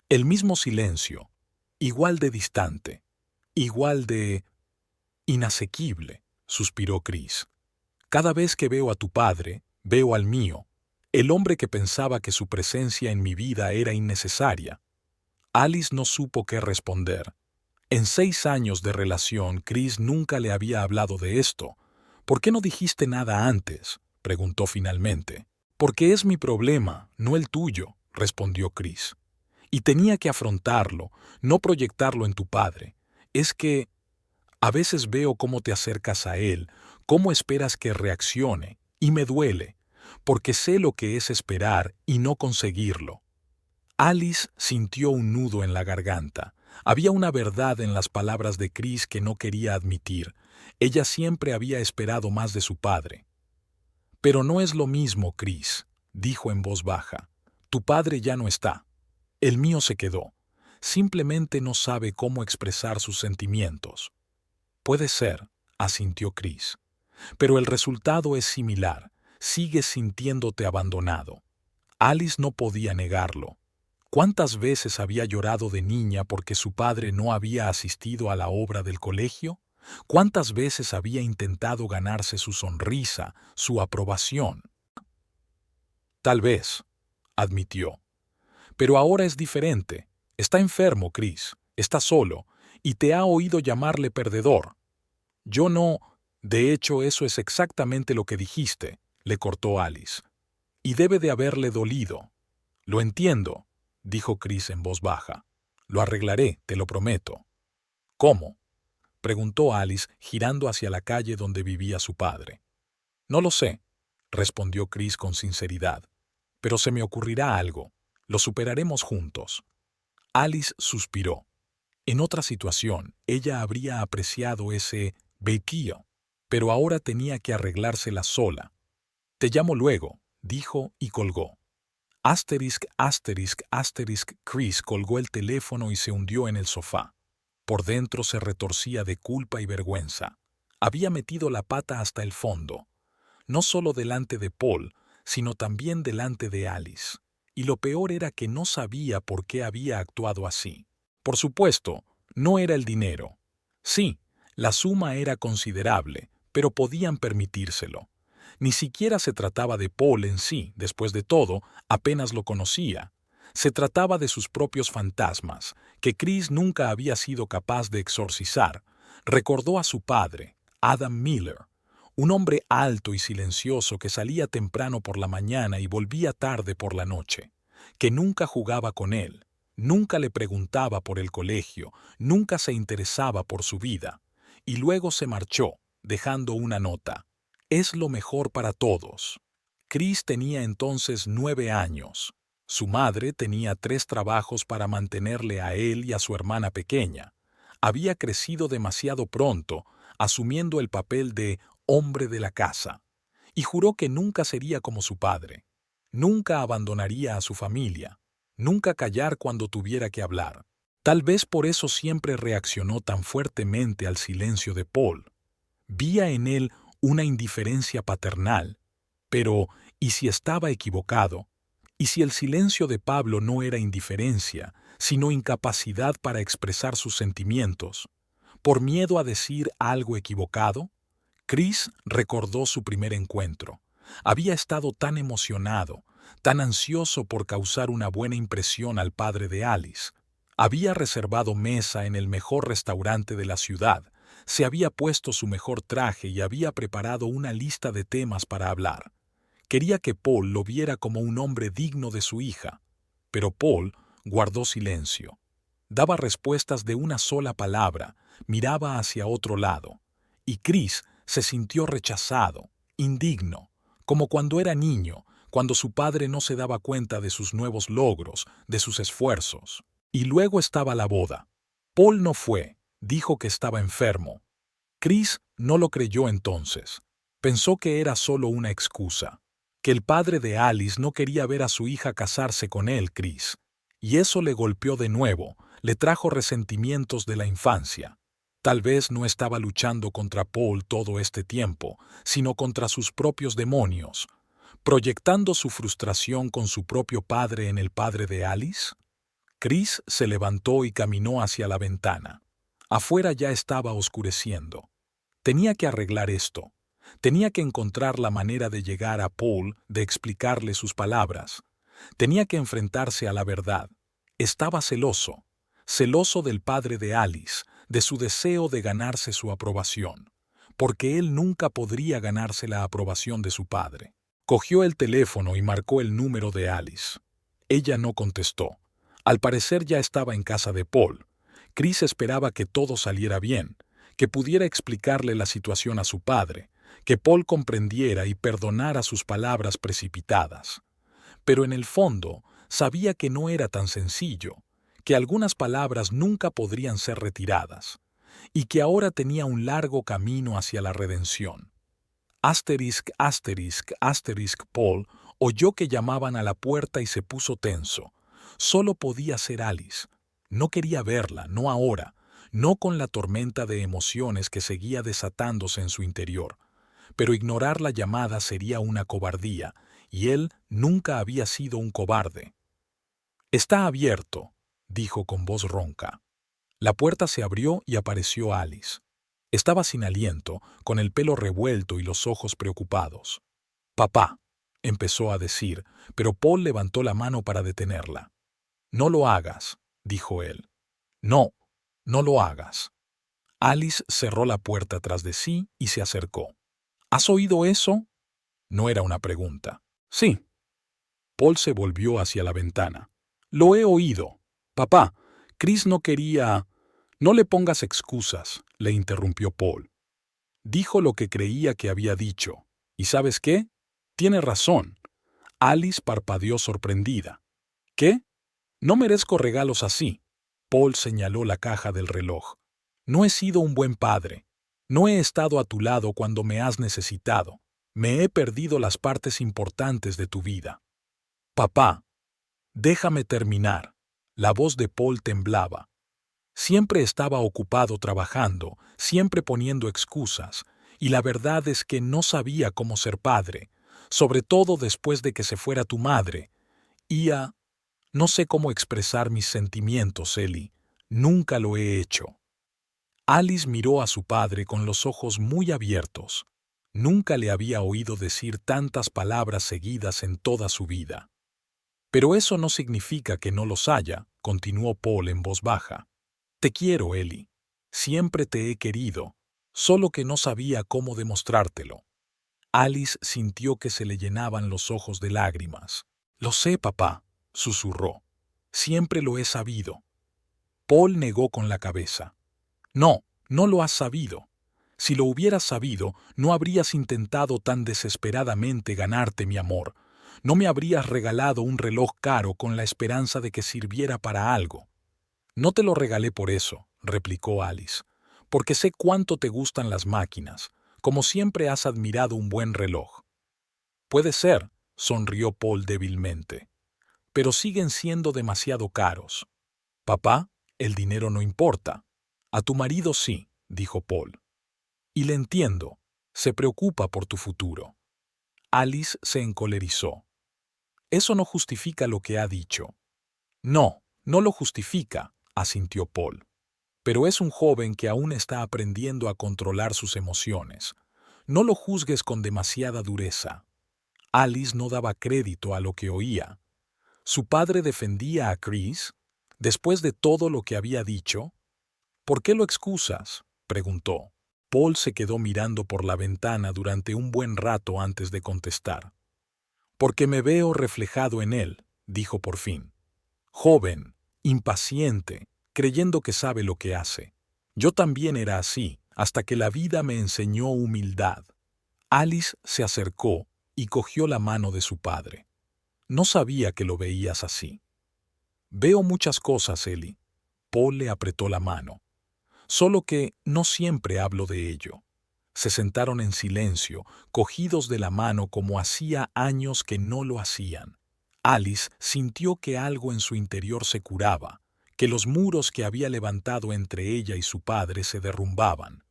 El mismo silencio, igual de distante, igual de... inasequible, suspiró Chris. Cada vez que veo a tu padre, veo al mío, el hombre que pensaba que su presencia en mi vida era innecesaria. Alice no supo qué responder. En 6 años de relación, Chris nunca le había hablado de esto. ¿Por qué no dijiste nada antes?, preguntó finalmente. Porque es mi problema, no el tuyo, respondió Chris. Y tenía que afrontarlo, no proyectarlo en tu padre. Es que a veces veo cómo te acercas a él, cómo esperas que reaccione, y me duele, porque sé lo que es esperar y no conseguirlo. Alice sintió un nudo en la garganta. Había una verdad en las palabras de Chris que no quería admitir. Ella siempre había esperado más de su padre. Pero no es lo mismo, Chris, dijo en voz baja. Tu padre ya no está. El mío se quedó. Simplemente no sabe cómo expresar sus sentimientos. Puede ser, asintió Chris. Pero el resultado es similar. Sigues sintiéndote abandonado. Alice no podía negarlo. ¿Cuántas veces había llorado de niña porque su padre no había asistido a la obra del colegio? ¿Cuántas veces había intentado ganarse su sonrisa, su aprobación? Tal vez, admitió. Pero ahora es diferente. Está enfermo, Chris. Está solo. Y te ha oído llamarle perdedor. Yo no... De hecho, eso es exactamente lo que dijiste, le cortó Alice. Y debe de haberle dolido. Lo entiendo, dijo Chris en voz baja. Lo arreglaré, te lo prometo. ¿Cómo?, preguntó Alice, girando hacia la calle donde vivía su padre. No lo sé, respondió Chris con sinceridad. Pero se me ocurrirá algo. Lo superaremos juntos. Alice suspiró. En otra situación, ella habría apreciado ese vacío, pero ahora tenía que arreglársela sola. Te llamo luego, dijo y colgó. Asterisk, asterisk, asterisk, Chris colgó el teléfono y se hundió en el sofá. Por dentro se retorcía de culpa y vergüenza. Había metido la pata hasta el fondo, no solo delante de Paul, sino también delante de Alice. Y lo peor era que no sabía por qué había actuado así. Por supuesto, no era el dinero. Sí, la suma era considerable, pero podían permitírselo. Ni siquiera se trataba de Paul en sí, después de todo, apenas lo conocía. Se trataba de sus propios fantasmas, que Chris nunca había sido capaz de exorcizar. Recordó a su padre, Adam Miller, un hombre alto y silencioso que salía temprano por la mañana y volvía tarde por la noche, que nunca jugaba con él, nunca le preguntaba por el colegio, nunca se interesaba por su vida, y luego se marchó, dejando una nota. Es lo mejor para todos. Chris tenía entonces 9 años. Su madre tenía 3 trabajos para mantenerle a él y a su hermana pequeña. Había crecido demasiado pronto, asumiendo el papel de hombre de la casa, y juró que nunca sería como su padre. Nunca abandonaría a su familia, nunca callar cuando tuviera que hablar. Tal vez por eso siempre reaccionó tan fuertemente al silencio de Paul. Vía en él una indiferencia paternal. Pero, ¿y si estaba equivocado? ¿Y si el silencio de Pablo no era indiferencia, sino incapacidad para expresar sus sentimientos? ¿Por miedo a decir algo equivocado? Chris recordó su primer encuentro. Había estado tan emocionado, tan ansioso por causar una buena impresión al padre de Alice. Había reservado mesa en el mejor restaurante de la ciudad, se había puesto su mejor traje y había preparado una lista de temas para hablar. Quería que Paul lo viera como un hombre digno de su hija. Pero Paul guardó silencio. Daba respuestas de una sola palabra, miraba hacia otro lado. Y Chris se sintió rechazado, indigno, como cuando era niño, cuando su padre no se daba cuenta de sus nuevos logros, de sus esfuerzos. Y luego estaba la boda. Paul no fue, dijo que estaba enfermo. Chris no lo creyó entonces. Pensó que era solo una excusa, que el padre de Alice no quería ver a su hija casarse con él, Chris. Y eso le golpeó de nuevo, le trajo resentimientos de la infancia. Tal vez no estaba luchando contra Paul todo este tiempo, sino contra sus propios demonios, proyectando su frustración con su propio padre en el padre de Alice. Chris se levantó y caminó hacia la ventana. Afuera ya estaba oscureciendo. Tenía que arreglar esto. Tenía que encontrar la manera de llegar a Paul, de explicarle sus palabras. Tenía que enfrentarse a la verdad. Estaba celoso. Celoso del padre de Alice, de su deseo de ganarse su aprobación. Porque él nunca podría ganarse la aprobación de su padre. Cogió el teléfono y marcó el número de Alice. Ella no contestó. Al parecer ya estaba en casa de Paul. Chris esperaba que todo saliera bien, que pudiera explicarle la situación a su padre, que Paul comprendiera y perdonara sus palabras precipitadas. Pero en el fondo sabía que no era tan sencillo, que algunas palabras nunca podrían ser retiradas, y que ahora tenía un largo camino hacia la redención. Paul oyó que llamaban a la puerta y se puso tenso. Solo podía ser Alice. No quería verla, no ahora, no con la tormenta de emociones que seguía desatándose en su interior. Pero ignorar la llamada sería una cobardía, y él nunca había sido un cobarde. «Está abierto», dijo con voz ronca. La puerta se abrió y apareció Alice. Estaba sin aliento, con el pelo revuelto y los ojos preocupados. «Papá», empezó a decir, pero Paul levantó la mano para detenerla. «No lo hagas», dijo él. «No, no lo hagas». Alice cerró la puerta tras de sí y se acercó. «¿Has oído eso?» No era una pregunta. «Sí». Paul se volvió hacia la ventana. «Lo he oído. Papá, Chris no quería...» «No le pongas excusas», le interrumpió Paul. Dijo lo que creía que había dicho. ¿Y sabes qué? Tiene razón. Alice parpadeó sorprendida. ¿Qué? No merezco regalos así. Paul señaló la caja del reloj. No he sido un buen padre. No he estado a tu lado cuando me has necesitado. Me he perdido las partes importantes de tu vida. Papá, déjame terminar. La voz de Paul temblaba. Siempre estaba ocupado trabajando, siempre poniendo excusas, y la verdad es que no sabía cómo ser padre, sobre todo después de que se fuera tu madre. No sé cómo expresar mis sentimientos, Ellie. Nunca lo he hecho. Alice miró a su padre con los ojos muy abiertos. Nunca le había oído decir tantas palabras seguidas en toda su vida. Pero eso no significa que no los haya, continuó Paul en voz baja. Te quiero, Ellie. Siempre te he querido, solo que no sabía cómo demostrártelo. Alice sintió que se le llenaban los ojos de lágrimas. Lo sé, papá, susurró. Siempre lo he sabido. Paul negó con la cabeza. No, no lo has sabido. Si lo hubieras sabido, no habrías intentado tan desesperadamente ganarte mi amor. No me habrías regalado un reloj caro con la esperanza de que sirviera para algo. No te lo regalé por eso, replicó Alice, porque sé cuánto te gustan las máquinas, como siempre has admirado un buen reloj. Puede ser, sonrió Paul débilmente. Pero siguen siendo demasiado caros. Papá, el dinero no importa. A tu marido sí, dijo Paul. Y le entiendo. Se preocupa por tu futuro. Alice se encolerizó. Eso no justifica lo que ha dicho. No, no lo justifica, asintió Paul. Pero es un joven que aún está aprendiendo a controlar sus emociones. No lo juzgues con demasiada dureza. Alice no daba crédito a lo que oía. ¿Su padre defendía a Chris? Después de todo lo que había dicho. ¿Por qué lo excusas?, preguntó. Paul se quedó mirando por la ventana durante un buen rato antes de contestar. Porque me veo reflejado en él, dijo por fin. Joven, impaciente, creyendo que sabe lo que hace. Yo también era así, hasta que la vida me enseñó humildad. Alice se acercó y cogió la mano de su padre. No sabía que lo veías así. Veo muchas cosas, Ellie. Paul le apretó la mano. Solo que no siempre hablo de ello. Se sentaron en silencio, cogidos de la mano como hacía años que no lo hacían. Alice sintió que algo en su interior se curaba, que los muros que había levantado entre ella y su padre se derrumbaban.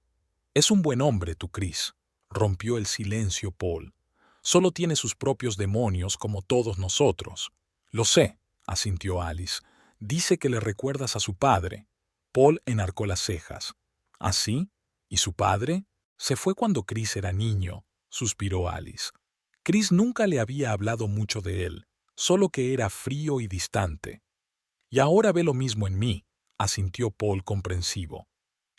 Es un buen hombre, tu Chris, rompió el silencio Paul. Solo tiene sus propios demonios como todos nosotros. Lo sé, asintió Alice. Dice que le recuerdas a su padre. Paul enarcó las cejas. ¿Así? ¿Y su padre? Se fue cuando Chris era niño, suspiró Alice. Chris nunca le había hablado mucho de él, solo que era frío y distante. Y ahora ve lo mismo en mí, asintió Paul comprensivo.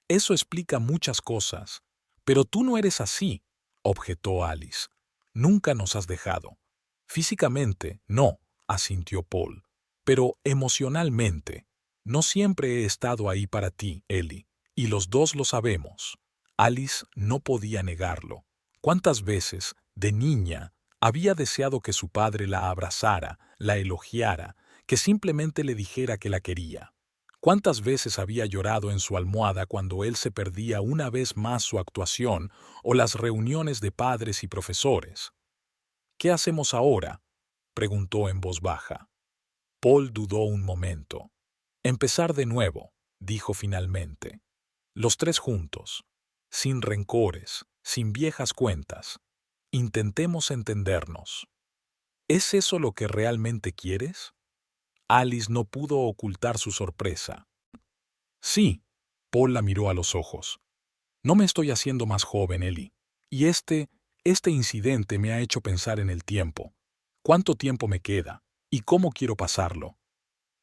Eso explica muchas cosas. Pero tú no eres así, objetó Alice. Nunca nos has dejado. Físicamente, no, asintió Paul. Pero emocionalmente, no siempre he estado ahí para ti, Ellie, y los dos lo sabemos. Alice no podía negarlo. ¿Cuántas veces, de niña, había deseado que su padre la abrazara, la elogiara, que simplemente le dijera que la quería? ¿Cuántas veces había llorado en su almohada cuando él se perdía una vez más su actuación o las reuniones de padres y profesores? ¿Qué hacemos ahora?, preguntó en voz baja. Paul dudó un momento. Empezar de nuevo, dijo finalmente. Los tres juntos, sin rencores, sin viejas cuentas. Intentemos entendernos. ¿Es eso lo que realmente quieres? Alice no pudo ocultar su sorpresa. Sí, Paul la miró a los ojos. No me estoy haciendo más joven, Ellie. Y este incidente me ha hecho pensar en el tiempo. ¿Cuánto tiempo me queda? ¿Y cómo quiero pasarlo?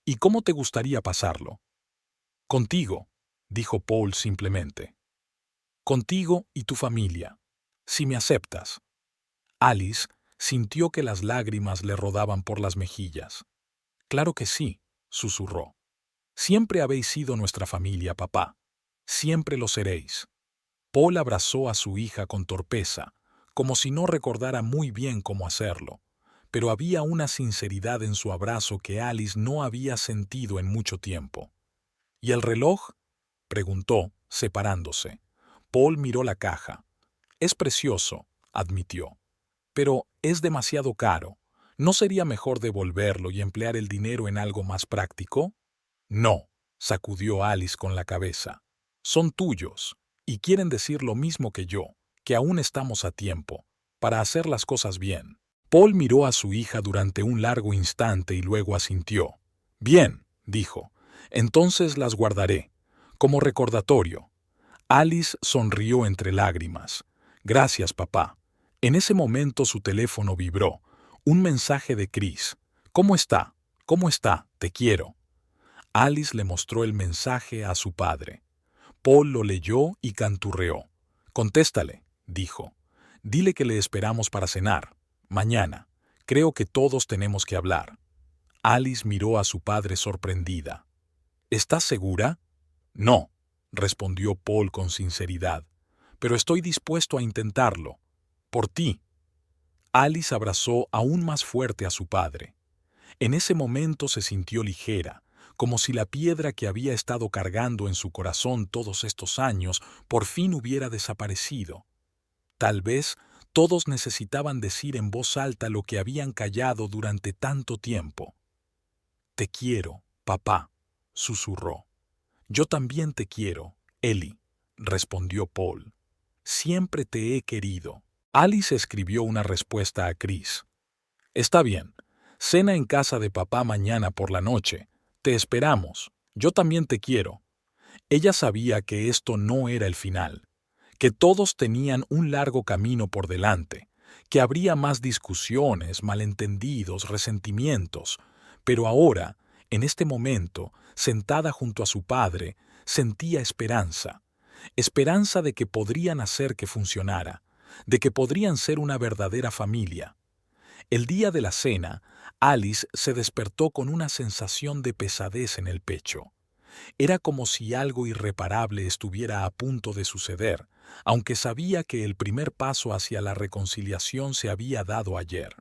¿Y cómo te gustaría pasarlo? Contigo, dijo Paul simplemente. Contigo y tu familia, si me aceptas. Alice sintió que las lágrimas le rodaban por las mejillas. Claro que sí, susurró. Siempre habéis sido nuestra familia, papá. Siempre lo seréis. Paul abrazó a su hija con torpeza, como si no recordara muy bien cómo hacerlo, pero había una sinceridad en su abrazo que Alice no había sentido en mucho tiempo. ¿Y el reloj?, preguntó, separándose. Paul miró la caja. Es precioso, admitió. Pero es demasiado caro. ¿No sería mejor devolverlo y emplear el dinero en algo más práctico? No, sacudió Alice con la cabeza. Son tuyos, y quieren decir lo mismo que yo, que aún estamos a tiempo, para hacer las cosas bien. Paul miró a su hija durante un largo instante y luego asintió. Bien, dijo, entonces las guardaré, como recordatorio. Alice sonrió entre lágrimas. Gracias, papá. En ese momento su teléfono vibró. Un mensaje de Chris. ¿Cómo está? ¿Cómo está? Te quiero. Alice le mostró el mensaje a su padre. Paul lo leyó y canturreó. Contéstale, dijo. Dile que le esperamos para cenar. Mañana. Creo que todos tenemos que hablar. Alice miró a su padre sorprendida. ¿Estás segura? No, respondió Paul con sinceridad. Pero estoy dispuesto a intentarlo. Por ti. Alice abrazó aún más fuerte a su padre. En ese momento se sintió ligera, como si la piedra que había estado cargando en su corazón todos estos años por fin hubiera desaparecido. Tal vez Todos necesitaban decir en voz alta lo que habían callado durante tanto tiempo. «Te quiero, papá», susurró. «Yo también te quiero, Ellie», respondió Paul. «Siempre te he querido». Alice escribió una respuesta a Chris. «Está bien. Cena en casa de papá mañana por la noche. Te esperamos. Yo también te quiero». Ella sabía que esto no era el final, que todos tenían un largo camino por delante, que habría más discusiones, malentendidos, resentimientos, pero ahora, en este momento, sentada junto a su padre, sentía esperanza. Esperanza de que podrían hacer que funcionara, de que podrían ser una verdadera familia. El día de la cena, Alice se despertó con una sensación de pesadez en el pecho. Era como si algo irreparable estuviera a punto de suceder, aunque sabía que el primer paso hacia la reconciliación se había dado ayer.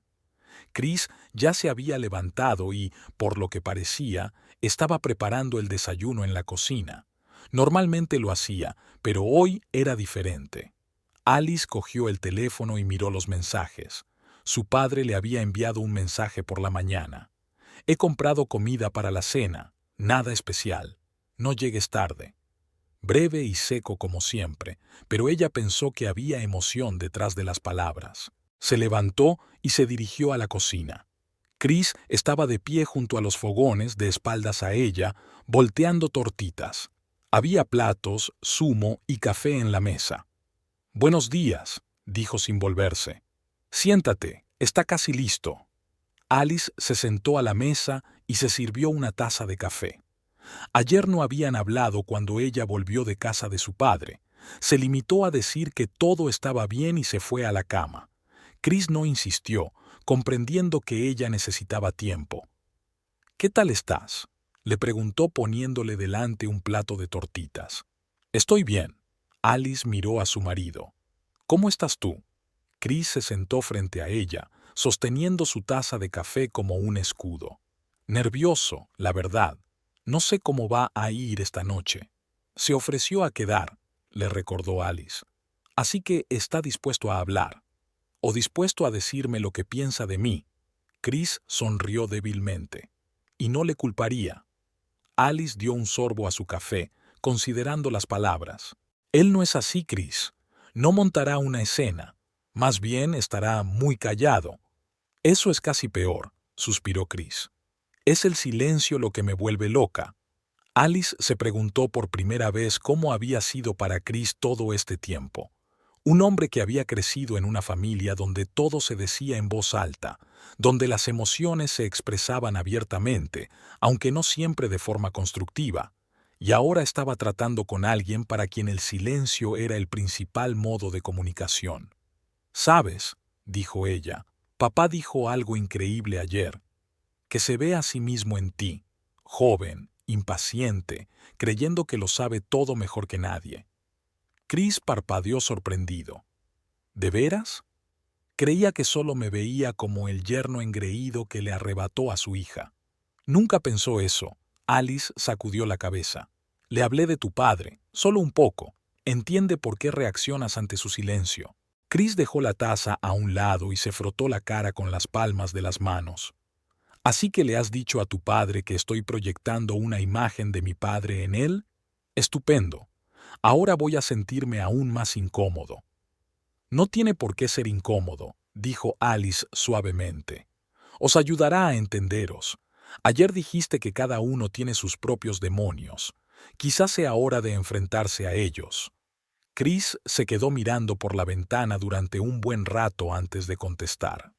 Chris ya se había levantado y, por lo que parecía, estaba preparando el desayuno en la cocina. Normalmente lo hacía, pero hoy era diferente. Alice cogió el teléfono y miró los mensajes. Su padre le había enviado un mensaje por la mañana. «He comprado comida para la cena, nada especial. No llegues tarde». Breve y seco como siempre, pero ella pensó que había emoción detrás de las palabras. Se levantó y se dirigió a la cocina. Chris estaba de pie junto a los fogones, de espaldas a ella, volteando tortitas. Había platos, zumo y café en la mesa. «Buenos días», dijo sin volverse. «Siéntate, está casi listo». Alice se sentó a la mesa y se sirvió una taza de café. Ayer no habían hablado cuando ella volvió de casa de su padre. Se limitó a decir que todo estaba bien y se fue a la cama. Chris no insistió, comprendiendo que ella necesitaba tiempo. «¿Qué tal estás?», le preguntó poniéndole delante un plato de tortitas. «Estoy bien». Alice miró a su marido. «¿Cómo estás tú?». Chris se sentó frente a ella, sosteniendo su taza de café como un escudo. «Nervioso, la verdad. No sé cómo va a ir esta noche». «Se ofreció a quedar», le recordó Alice. «Así que está dispuesto a hablar. O dispuesto a decirme lo que piensa de mí». Chris sonrió débilmente. «Y no le culparía». Alice dio un sorbo a su café, considerando las palabras. «Él no es así, Chris. No montará una escena. Más bien estará muy callado». «Eso es casi peor», suspiró Chris. «Es el silencio lo que me vuelve loca». Alice se preguntó por primera vez cómo había sido para Chris todo este tiempo. Un hombre que había crecido en una familia donde todo se decía en voz alta, donde las emociones se expresaban abiertamente, aunque no siempre de forma constructiva, y ahora estaba tratando con alguien para quien el silencio era el principal modo de comunicación. «¿Sabes?», dijo ella, «papá dijo algo increíble ayer, que se ve a sí mismo en ti, joven, impaciente, creyendo que lo sabe todo mejor que nadie». Chris parpadeó sorprendido. «¿De veras?». Creía que solo me veía como el yerno engreído que le arrebató a su hija. «Nunca pensó eso». Alice sacudió la cabeza. «Le hablé de tu padre, solo un poco. Entiende por qué reaccionas ante su silencio». Chris dejó la taza a un lado y se frotó la cara con las palmas de las manos. «¿Así que le has dicho a tu padre que estoy proyectando una imagen de mi padre en él? Estupendo. Ahora voy a sentirme aún más incómodo». «No tiene por qué ser incómodo», dijo Alice suavemente. «Os ayudará a entenderos. Ayer dijiste que cada uno tiene sus propios demonios. Quizás sea hora de enfrentarse a ellos». Chris se quedó mirando por la ventana durante un buen rato antes de contestar.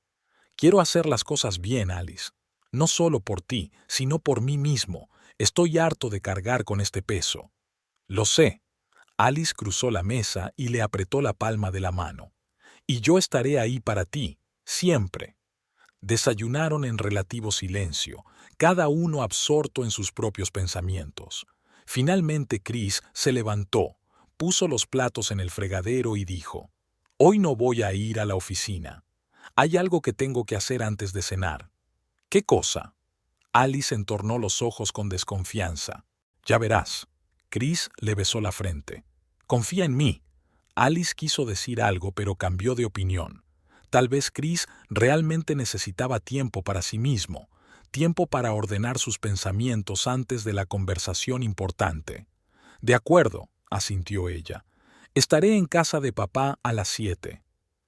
«Quiero hacer las cosas bien, Alice. No solo por ti, sino por mí mismo. Estoy harto de cargar con este peso». «Lo sé». Alice cruzó la mesa y le apretó la palma de la mano. «Y yo estaré ahí para ti, siempre». Desayunaron en relativo silencio, cada uno absorto en sus propios pensamientos. Finalmente Chris se levantó, puso los platos en el fregadero y dijo: «Hoy no voy a ir a la oficina. Hay algo que tengo que hacer antes de cenar». «¿Qué cosa?». Alice entornó los ojos con desconfianza. «Ya verás». Chris le besó la frente. «Confía en mí». Alice quiso decir algo, pero cambió de opinión. Tal vez Chris realmente necesitaba tiempo para sí mismo, tiempo para ordenar sus pensamientos antes de la conversación importante. De acuerdo, asintió ella. Estaré en casa de papá a las 7.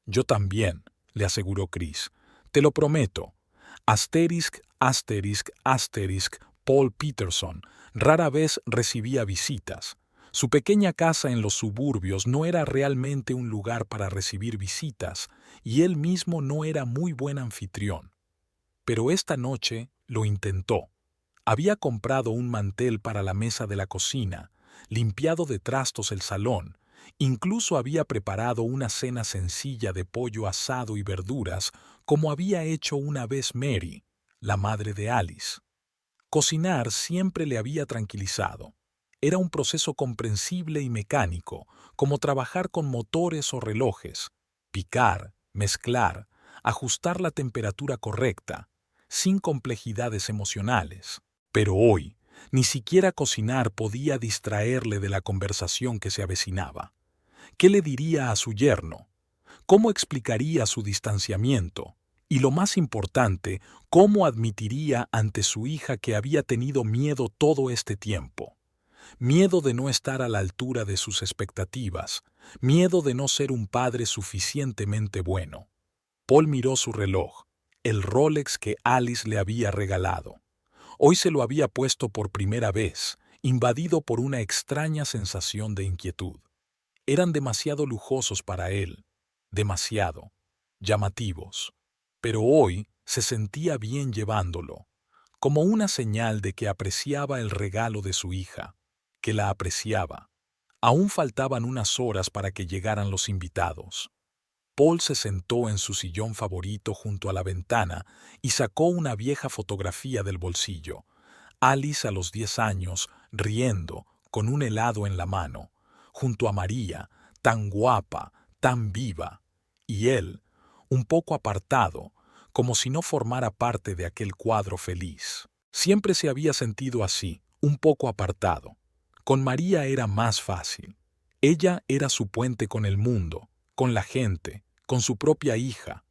Yo también, le aseguró Chris. Te lo prometo. Asterisk, asterisk, asterisk, Paul Peterson rara vez recibía visitas. Su pequeña casa en los suburbios no era realmente un lugar para recibir visitas, y él mismo no era muy buen anfitrión. Pero esta noche lo intentó. Había comprado un mantel para la mesa de la cocina, limpiado de trastos el salón, incluso había preparado una cena sencilla de pollo asado y verduras, como había hecho una vez Mary, la madre de Alice. Cocinar siempre le había tranquilizado. Era un proceso comprensible y mecánico, como trabajar con motores o relojes. Picar, mezclar, ajustar la temperatura correcta, sin complejidades emocionales. Pero hoy, ni siquiera cocinar podía distraerle de la conversación que se avecinaba. ¿Qué le diría a su yerno? ¿Cómo explicaría su distanciamiento? Y lo más importante, ¿cómo admitiría ante su hija que había tenido miedo todo este tiempo? Miedo de no estar a la altura de sus expectativas, miedo de no ser un padre suficientemente bueno. Paul miró su reloj, el Rolex que Alice le había regalado. Hoy se lo había puesto por primera vez, invadido por una extraña sensación de inquietud. Eran demasiado lujosos para él, demasiado llamativos. Pero hoy se sentía bien llevándolo, como una señal de que apreciaba el regalo de su hija, que la apreciaba. Aún faltaban unas horas para que llegaran los invitados. Paul se sentó en su sillón favorito junto a la ventana y sacó una vieja fotografía del bolsillo. Alice a los 10 años, riendo, con un helado en la mano, junto a María, tan guapa, tan viva, y él, un poco apartado, como si no formara parte de aquel cuadro feliz. Siempre se había sentido así, un poco apartado. Con María era más fácil. Ella era su puente con el mundo, con la gente, con su propia hija.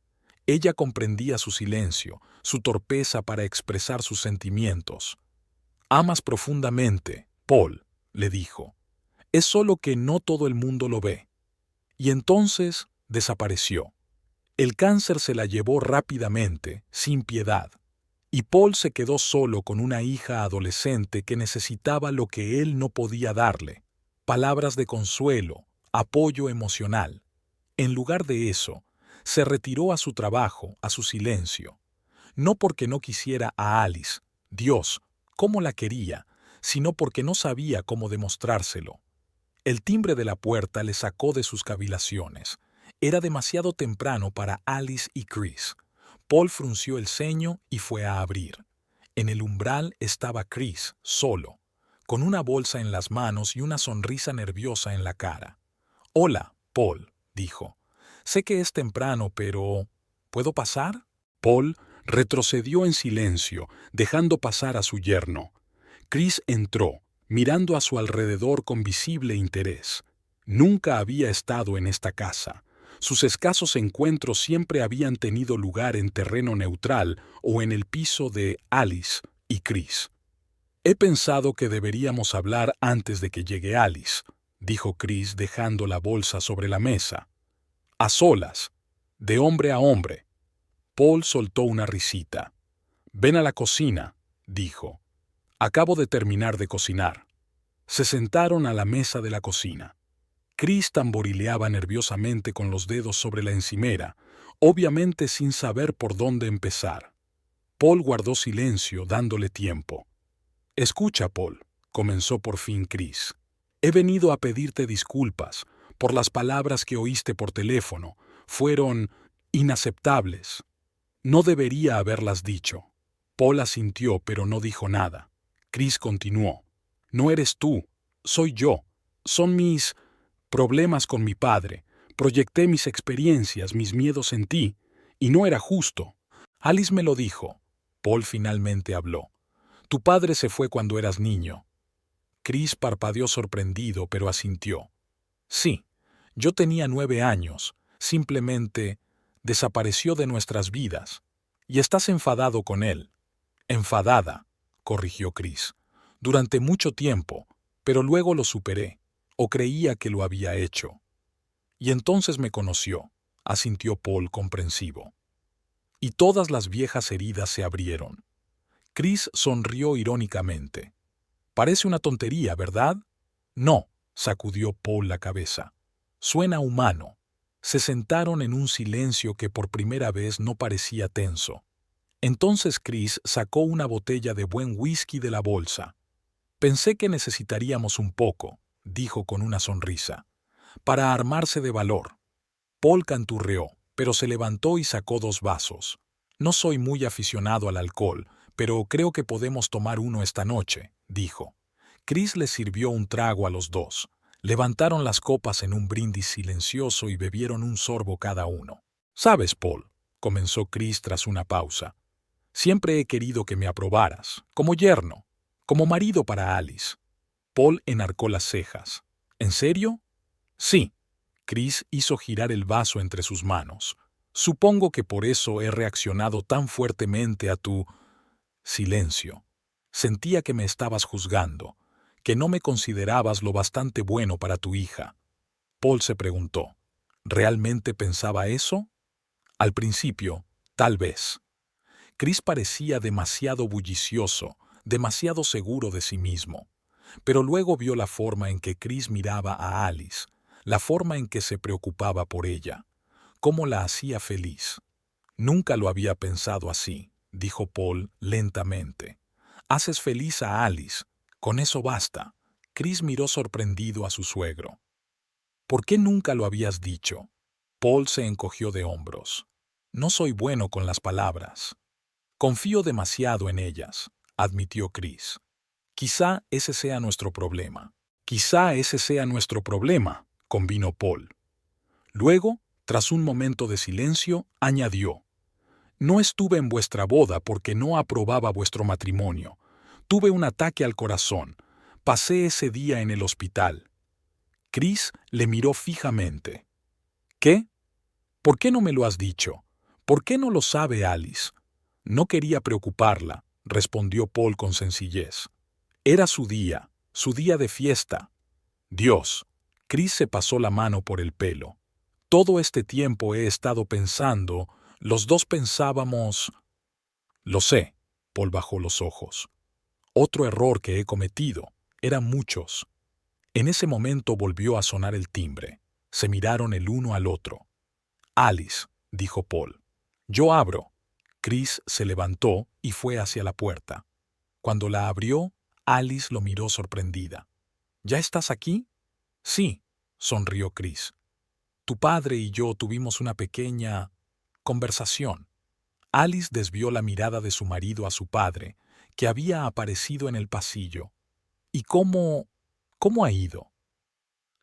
Ella comprendía su silencio, su torpeza para expresar sus sentimientos. «Amas profundamente, Paul», le dijo. «Es solo que no todo el mundo lo ve». Y entonces desapareció. El cáncer se la llevó rápidamente, sin piedad. Y Paul se quedó solo con una hija adolescente que necesitaba lo que él no podía darle: palabras de consuelo, apoyo emocional. En lugar de eso, se retiró a su trabajo, a su silencio. No porque no quisiera a Alice, Dios, cómo la quería, sino porque no sabía cómo demostrárselo. El timbre de la puerta le sacó de sus cavilaciones. Era demasiado temprano para Alice y Chris. Paul frunció el ceño y fue a abrir. En el umbral estaba Chris, solo, con una bolsa en las manos y una sonrisa nerviosa en la cara. «Hola, Paul», dijo. «Sé que es temprano, pero ¿puedo pasar?» Paul retrocedió en silencio, dejando pasar a su yerno. Chris entró, mirando a su alrededor con visible interés. Nunca había estado en esta casa. Sus escasos encuentros siempre habían tenido lugar en terreno neutral o en el piso de Alice y Chris. «He pensado que deberíamos hablar antes de que llegue Alice», dijo Chris dejando la bolsa sobre la mesa. «A solas, de hombre a hombre». Paul soltó una risita. «Ven a la cocina», dijo. «Acabo de terminar de cocinar». Se sentaron a la mesa de la cocina. Chris tamborileaba nerviosamente con los dedos sobre la encimera, obviamente sin saber por dónde empezar. Paul guardó silencio, dándole tiempo. «Escucha, Paul», comenzó por fin Chris. «He venido a pedirte disculpas por las palabras que oíste por teléfono. Fueron inaceptables. No debería haberlas dicho». Paul asintió, pero no dijo nada. Chris continuó. «No eres tú, soy yo. Son mis problemas con mi padre. Proyecté mis experiencias, mis miedos en ti, y no era justo. Alice me lo dijo». Paul finalmente habló. «Tu padre se fue cuando eras niño». Chris parpadeó sorprendido, pero asintió. «Sí, yo tenía 9 años. Simplemente desapareció de nuestras vidas. Y estás enfadado con él. Enfadada, corrigió Chris. Durante mucho tiempo, pero luego lo superé, o creía que lo había hecho. Y entonces me conoció, asintió Paul comprensivo. Y todas las viejas heridas se abrieron. Chris sonrió irónicamente. Parece una tontería, ¿verdad? No, sacudió Paul la cabeza. Suena humano. Se sentaron en un silencio que por primera vez no parecía tenso. Entonces Chris sacó una botella de buen whisky de la bolsa. Pensé que necesitaríamos un poco, dijo con una sonrisa, para armarse de valor. Paul canturreó, pero se levantó y sacó 2 vasos. No soy muy aficionado al alcohol, pero creo que podemos tomar uno esta noche, dijo. Chris les sirvió un trago a los dos. Levantaron las copas en un brindis silencioso y bebieron un sorbo cada uno. «Sabes, Paul», comenzó Chris tras una pausa, «siempre he querido que me aprobaras, como yerno, como marido para Alice». Paul enarcó las cejas. «¿En serio?» «Sí». Chris hizo girar el vaso entre sus manos. «Supongo que por eso he reaccionado tan fuertemente a tu...» Silencio. Sentía que me estabas juzgando, que no me considerabas lo bastante bueno para tu hija. Paul se preguntó, ¿realmente pensaba eso? Al principio, tal vez. Chris parecía demasiado bullicioso, demasiado seguro de sí mismo. Pero luego vio la forma en que Chris miraba a Alice, la forma en que se preocupaba por ella, cómo la hacía feliz. Nunca lo había pensado así, dijo Paul lentamente. Haces feliz a Alice. Con eso basta. Chris miró sorprendido a su suegro. ¿Por qué nunca lo habías dicho? Paul se encogió de hombros. No soy bueno con las palabras. Confío demasiado en ellas, admitió Chris. Quizá ese sea nuestro problema. Quizá ese sea nuestro problema, convino Paul. Luego, tras un momento de silencio, añadió. No estuve en vuestra boda porque no aprobaba vuestro matrimonio. Tuve un ataque al corazón. Pasé ese día en el hospital. Chris le miró fijamente. ¿Qué? ¿Por qué no me lo has dicho? ¿Por qué no lo sabe Alice? No quería preocuparla, respondió Paul con sencillez. Era su día de fiesta. Dios. Chris se pasó la mano por el pelo. Todo este tiempo he estado pensando, los dos pensábamos... Lo sé, Paul bajó los ojos. Otro error que he cometido. Eran muchos. En ese momento volvió a sonar el timbre. Se miraron el uno al otro. Alice, dijo Paul. Yo abro. Chris se levantó y fue hacia la puerta. Cuando la abrió, Alice lo miró sorprendida. ¿Ya estás aquí? Sí, sonrió Chris. Tu padre y yo tuvimos una pequeña conversación. Alice desvió la mirada de su marido a su padre, que había aparecido en el pasillo. ¿Y cómo ha ido?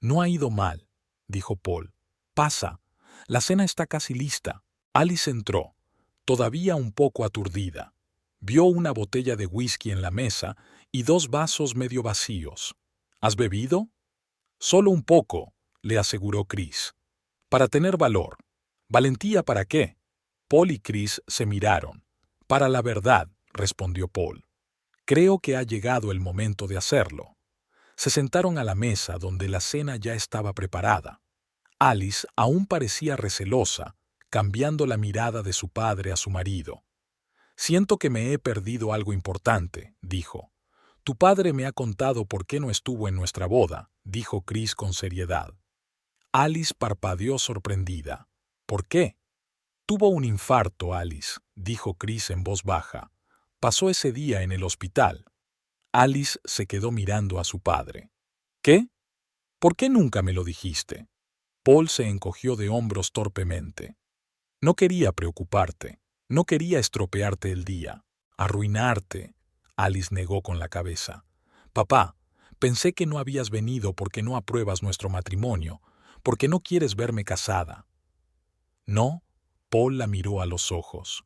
No ha ido mal, dijo Paul. Pasa. La cena está casi lista. Alice entró, todavía un poco aturdida. Vio una botella de whisky en la mesa y 2 vasos medio vacíos. ¿Has bebido? Solo un poco, le aseguró Chris. Para tener valor. ¿Valentía para qué? Paul y Chris se miraron. Para la verdad, respondió Paul. Creo que ha llegado el momento de hacerlo. Se sentaron a la mesa donde la cena ya estaba preparada. Alice aún parecía recelosa, cambiando la mirada de su padre a su marido. Siento que me he perdido algo importante, dijo. Tu padre me ha contado por qué no estuvo en nuestra boda, dijo Chris con seriedad. Alice parpadeó sorprendida. ¿Por qué? Tuvo un infarto, Alice, dijo Chris en voz baja. Pasó ese día en el hospital. Alice se quedó mirando a su padre. ¿Qué? ¿Por qué nunca me lo dijiste? Paul se encogió de hombros torpemente. No quería preocuparte, no quería estropearte el día, arruinarte. Alice negó con la cabeza. Papá, pensé que no habías venido porque no apruebas nuestro matrimonio, porque no quieres verme casada. No, Paul la miró a los ojos.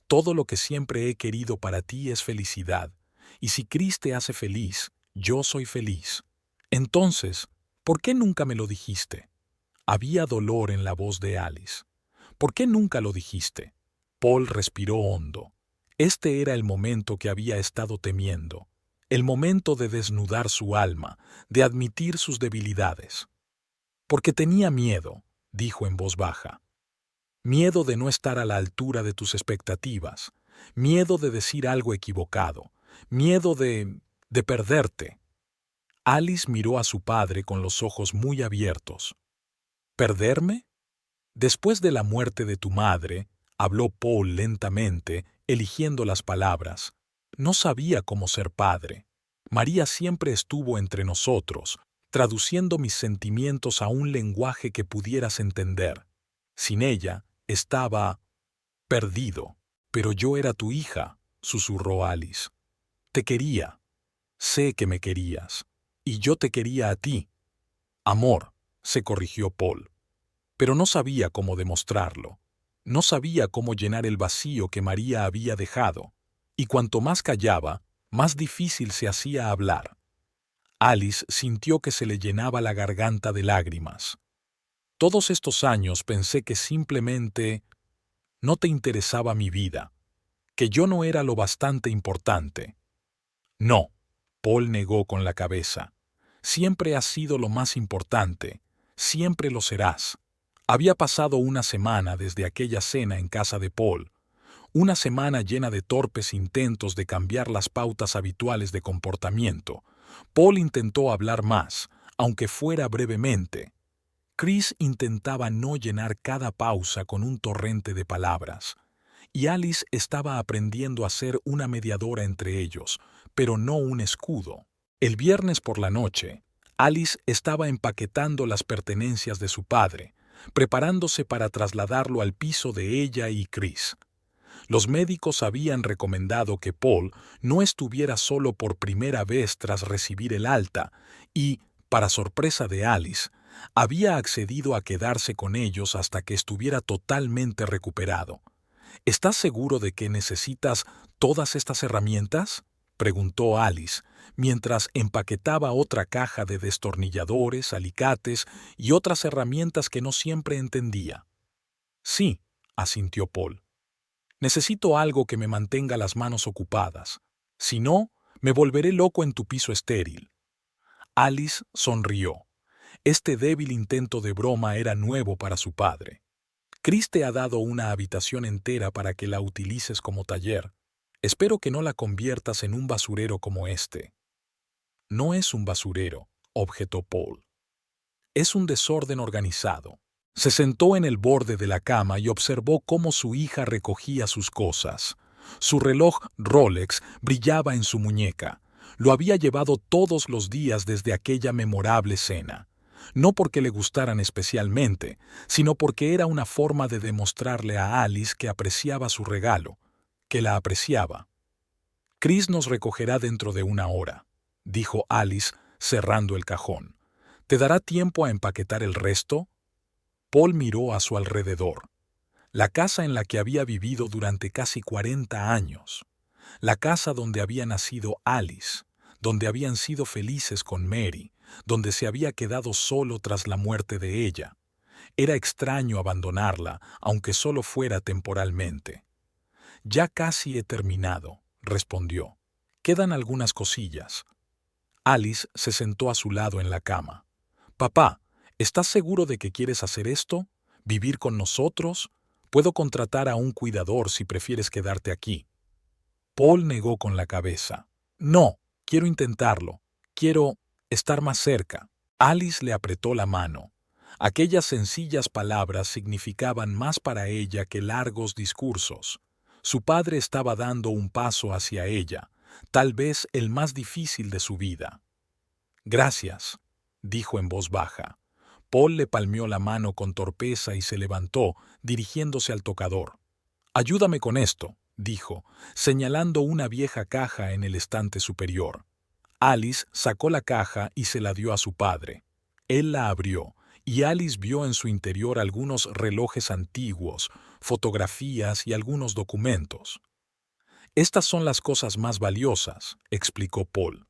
Todo lo que siempre he querido para ti es felicidad, y si Chris te hace feliz, yo soy feliz. Entonces, ¿por qué nunca me lo dijiste? Había dolor en la voz de Alice. ¿Por qué nunca lo dijiste? Paul respiró hondo. Este era el momento que había estado temiendo, el momento de desnudar su alma, de admitir sus debilidades. Porque tenía miedo, dijo en voz baja. Miedo de no estar a la altura de tus expectativas, miedo de decir algo equivocado, miedo de perderte. Alice miró a su padre con los ojos muy abiertos. ¿Perderme? Después de la muerte de tu madre, habló Paul lentamente, eligiendo las palabras. No sabía cómo ser padre. María siempre estuvo entre nosotros, traduciendo mis sentimientos a un lenguaje que pudieras entender. Sin ella, estaba perdido. Pero yo era tu hija, susurró Alice. Te quería. Sé que me querías. Y yo te quería a ti. Amor, se corrigió Paul. Pero no sabía cómo demostrarlo. No sabía cómo llenar el vacío que María había dejado. Y cuanto más callaba, más difícil se hacía hablar. Alice sintió que se le llenaba la garganta de lágrimas. Todos estos años pensé que simplemente no te interesaba mi vida, que yo no era lo bastante importante. No, Paul negó con la cabeza. Siempre has sido lo más importante, siempre lo serás. Había pasado una semana desde aquella cena en casa de Paul, una semana llena de torpes intentos de cambiar las pautas habituales de comportamiento. Paul intentó hablar más, aunque fuera brevemente. Chris intentaba no llenar cada pausa con un torrente de palabras, y Alice estaba aprendiendo a ser una mediadora entre ellos, pero no un escudo. El viernes por la noche, Alice estaba empaquetando las pertenencias de su padre, preparándose para trasladarlo al piso de ella y Chris. Los médicos habían recomendado que Paul no estuviera solo por primera vez tras recibir el alta y, para sorpresa de Alice, había accedido a quedarse con ellos hasta que estuviera totalmente recuperado. ¿Estás seguro de que necesitas todas estas herramientas?, preguntó Alice, mientras empaquetaba otra caja de destornilladores, alicates y otras herramientas que no siempre entendía. Sí, asintió Paul. Necesito algo que me mantenga las manos ocupadas. Si no, me volveré loco en tu piso estéril. Alice sonrió. Este débil intento de broma era nuevo para su padre. Chris te ha dado una habitación entera para que la utilices como taller. Espero que no la conviertas en un basurero como este. No es un basurero, objetó Paul. Es un desorden organizado. Se sentó en el borde de la cama y observó cómo su hija recogía sus cosas. Su reloj Rolex brillaba en su muñeca. Lo había llevado todos los días desde aquella memorable cena. No porque le gustaran especialmente, sino porque era una forma de demostrarle a Alice que apreciaba su regalo, que la apreciaba. Chris nos recogerá dentro de una hora, dijo Alice, cerrando el cajón. ¿Te dará tiempo a empaquetar el resto? Paul miró a su alrededor. La casa en la que había vivido durante casi 40 años. La casa donde había nacido Alice, donde habían sido felices con Mary, donde se había quedado solo tras la muerte de ella. Era extraño abandonarla, aunque solo fuera temporalmente. Ya casi he terminado, respondió. Quedan algunas cosillas. Alice se sentó a su lado en la cama. Papá, ¿estás seguro de que quieres hacer esto? ¿Vivir con nosotros? Puedo contratar a un cuidador si prefieres quedarte aquí. Paul negó con la cabeza. No, quiero intentarlo. Quiero estar más cerca. Alice le apretó la mano. Aquellas sencillas palabras significaban más para ella que largos discursos. Su padre estaba dando un paso hacia ella, tal vez el más difícil de su vida. Gracias, dijo en voz baja. Paul le palmeó la mano con torpeza y se levantó, dirigiéndose al tocador. Ayúdame con esto, dijo, señalando una vieja caja en el estante superior. Alice sacó la caja y se la dio a su padre. Él la abrió, y Alice vio en su interior algunos relojes antiguos, fotografías y algunos documentos. Estas son las cosas más valiosas, explicó Paul.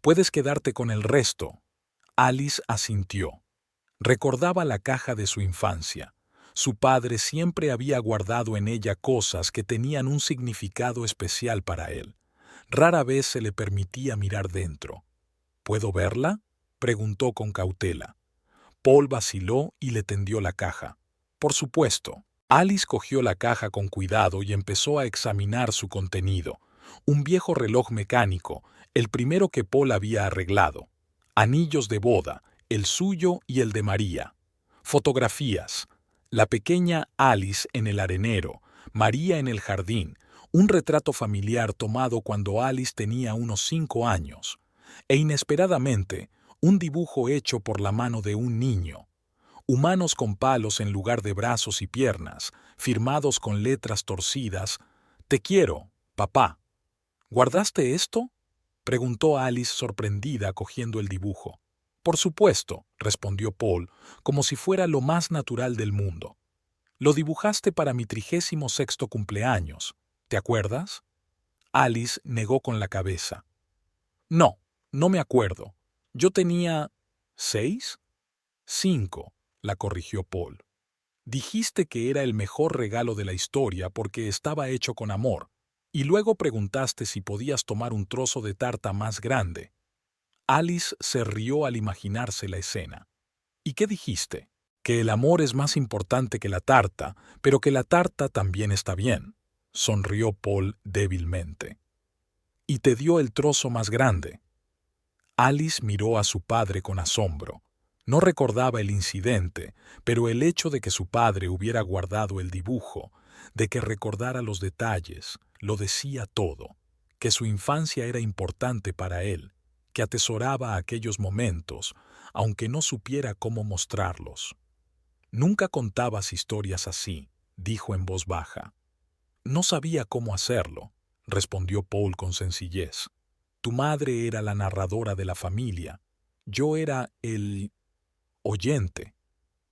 Puedes quedarte con el resto. Alice asintió. Recordaba la caja de su infancia. Su padre siempre había guardado en ella cosas que tenían un significado especial para él. Rara vez se le permitía mirar dentro. ¿Puedo verla?, preguntó con cautela. Paul vaciló y le tendió la caja. Por supuesto. Alice cogió la caja con cuidado y empezó a examinar su contenido. Un viejo reloj mecánico, el primero que Paul había arreglado. Anillos de boda, el suyo y el de María. Fotografías. La pequeña Alice en el arenero, María en el jardín, un retrato familiar tomado cuando Alice tenía unos 5 años. E inesperadamente, un dibujo hecho por la mano de un niño. Humanos con palos en lugar de brazos y piernas, firmados con letras torcidas. «Te quiero, papá». «¿Guardaste esto?», preguntó Alice sorprendida cogiendo el dibujo. «Por supuesto», respondió Paul, como si fuera lo más natural del mundo. «Lo dibujaste para mi 36º cumpleaños. ¿Te acuerdas?». Alice negó con la cabeza. «No, no me acuerdo. Yo tenía... ¿6? 5», la corrigió Paul. «Dijiste que era el mejor regalo de la historia porque estaba hecho con amor, y luego preguntaste si podías tomar un trozo de tarta más grande». Alice se rió al imaginarse la escena. «¿Y qué dijiste?». «Que el amor es más importante que la tarta, pero que la tarta también está bien», sonrió Paul débilmente. «¿Y te dio el trozo más grande?». Alice miró a su padre con asombro. No recordaba el incidente, pero el hecho de que su padre hubiera guardado el dibujo, de que recordara los detalles, lo decía todo, que su infancia era importante para él, que atesoraba aquellos momentos, aunque no supiera cómo mostrarlos. «Nunca contabas historias así», dijo en voz baja. «No sabía cómo hacerlo», respondió Paul con sencillez. «Tu madre era la narradora de la familia. Yo era el oyente.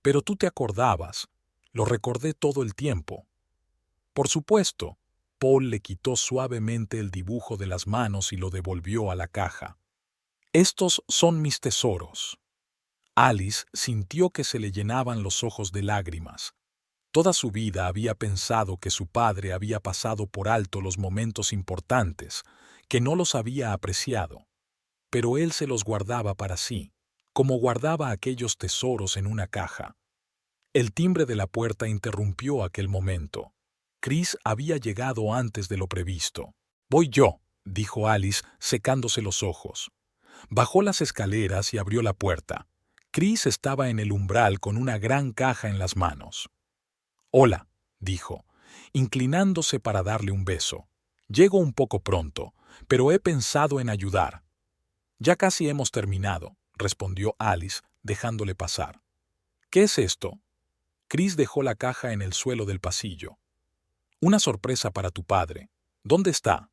Pero tú te acordabas. Lo recordé todo el tiempo». «Por supuesto». Paul le quitó suavemente el dibujo de las manos y lo devolvió a la caja. «Estos son mis tesoros». Alice sintió que se le llenaban los ojos de lágrimas. Toda su vida había pensado que su padre había pasado por alto los momentos importantes, que no los había apreciado. Pero él se los guardaba para sí, como guardaba aquellos tesoros en una caja. El timbre de la puerta interrumpió aquel momento. Chris había llegado antes de lo previsto. «Voy yo», dijo Alice, secándose los ojos. Bajó las escaleras y abrió la puerta. Chris estaba en el umbral con una gran caja en las manos. «Hola», dijo, inclinándose para darle un beso. «Llego un poco pronto, pero he pensado en ayudar». «Ya casi hemos terminado», respondió Alice, dejándole pasar. «¿Qué es esto?». Chris dejó la caja en el suelo del pasillo. «Una sorpresa para tu padre». «¿Dónde está?».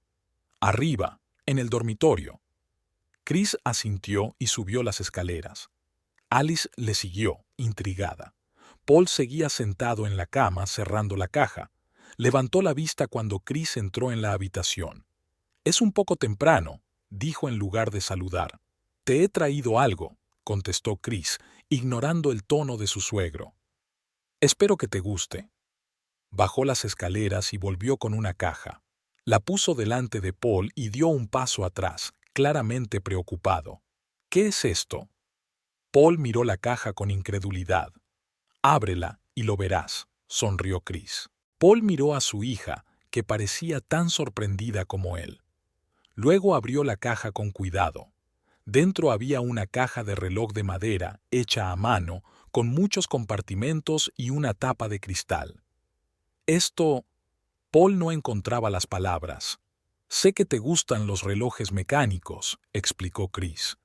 «Arriba, en el dormitorio». Chris asintió y subió las escaleras. Alice le siguió, intrigada. Paul seguía sentado en la cama cerrando la caja. Levantó la vista cuando Chris entró en la habitación. «Es un poco temprano», dijo en lugar de saludar. «Te he traído algo», contestó Chris, ignorando el tono de su suegro. «Espero que te guste». Bajó las escaleras y volvió con una caja. La puso delante de Paul y dio un paso atrás, claramente preocupado. «¿Qué es esto?». Paul miró la caja con incredulidad. «Ábrela y lo verás», sonrió Chris. Paul miró a su hija, que parecía tan sorprendida como él. Luego abrió la caja con cuidado. Dentro había una caja de reloj de madera, hecha a mano, con muchos compartimentos y una tapa de cristal. «Esto...». Paul no encontraba las palabras. «Sé que te gustan los relojes mecánicos», explicó Chris.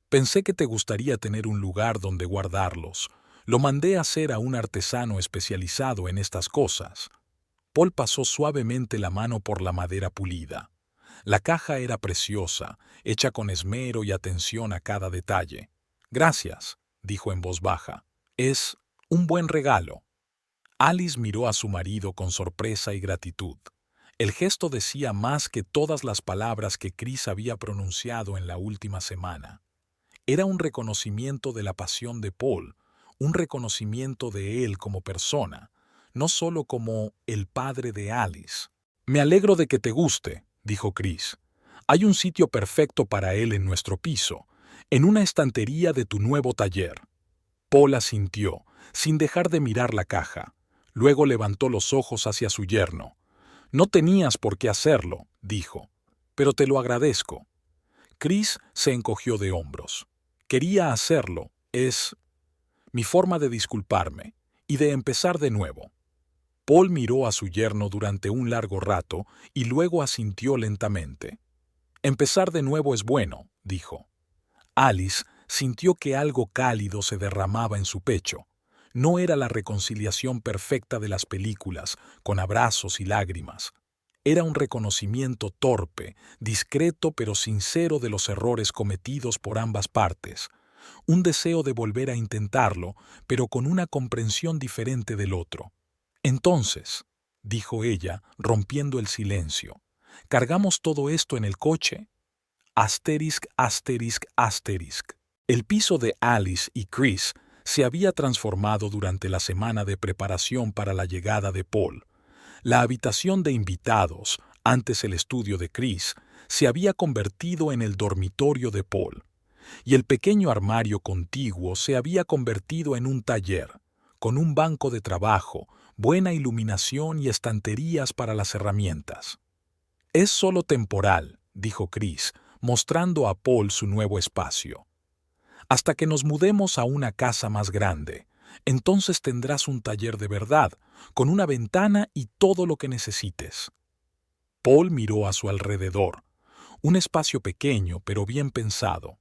«Pensé que te gustaría tener un lugar donde guardarlos. Lo mandé a hacer a un artesano especializado en estas cosas». Paul pasó suavemente la mano por la madera pulida. La caja era preciosa, hecha con esmero y atención a cada detalle. «Gracias», dijo en voz baja. «Es un buen regalo». Alice miró a su marido con sorpresa y gratitud. El gesto decía más que todas las palabras que Chris había pronunciado en la última semana. Era un reconocimiento de la pasión de Paul, un reconocimiento de él como persona, no solo como el padre de Alice. «Me alegro de que te guste», dijo Chris. «Hay un sitio perfecto para él en nuestro piso, en una estantería de tu nuevo taller». Paul asintió, sin dejar de mirar la caja. Luego levantó los ojos hacia su yerno. «No tenías por qué hacerlo», dijo, «pero te lo agradezco». Chris se encogió de hombros. «Quería hacerlo. Es mi forma de disculparme y de empezar de nuevo». Paul miró a su yerno durante un largo rato y luego asintió lentamente. «Empezar de nuevo es bueno», dijo. Alice sintió que algo cálido se derramaba en su pecho. No era la reconciliación perfecta de las películas, con abrazos y lágrimas. Era un reconocimiento torpe, discreto pero sincero de los errores cometidos por ambas partes. Un deseo de volver a intentarlo, pero con una comprensión diferente del otro. «Entonces», dijo ella, rompiendo el silencio, «¿cargamos todo esto en el coche?» Asterisk, asterisk, asterisk. El piso de Alice y Chris se había transformado durante la semana de preparación para la llegada de Paul. La habitación de invitados, antes el estudio de Chris, se había convertido en el dormitorio de Paul. Y el pequeño armario contiguo se había convertido en un taller, con un banco de trabajo, buena iluminación y estanterías para las herramientas. «Es solo temporal», dijo Chris, mostrando a Paul su nuevo espacio. «Hasta que nos mudemos a una casa más grande. Entonces tendrás un taller de verdad, con una ventana y todo lo que necesites». Paul miró a su alrededor. Un espacio pequeño, pero bien pensado.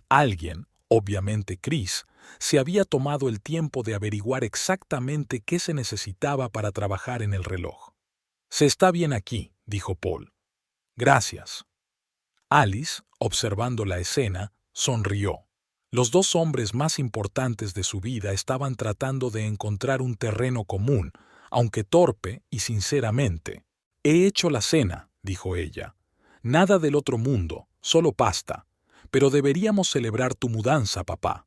Alguien, obviamente Chris, se había tomado el tiempo de averiguar exactamente qué se necesitaba para trabajar en el reloj. «Se está bien aquí», dijo Paul. «Gracias». Alice, observando la escena, sonrió. Los dos hombres más importantes de su vida estaban tratando de encontrar un terreno común, aunque torpe y sinceramente. «He hecho la cena», dijo ella. «Nada del otro mundo, solo pasta. Pero deberíamos celebrar tu mudanza, papá».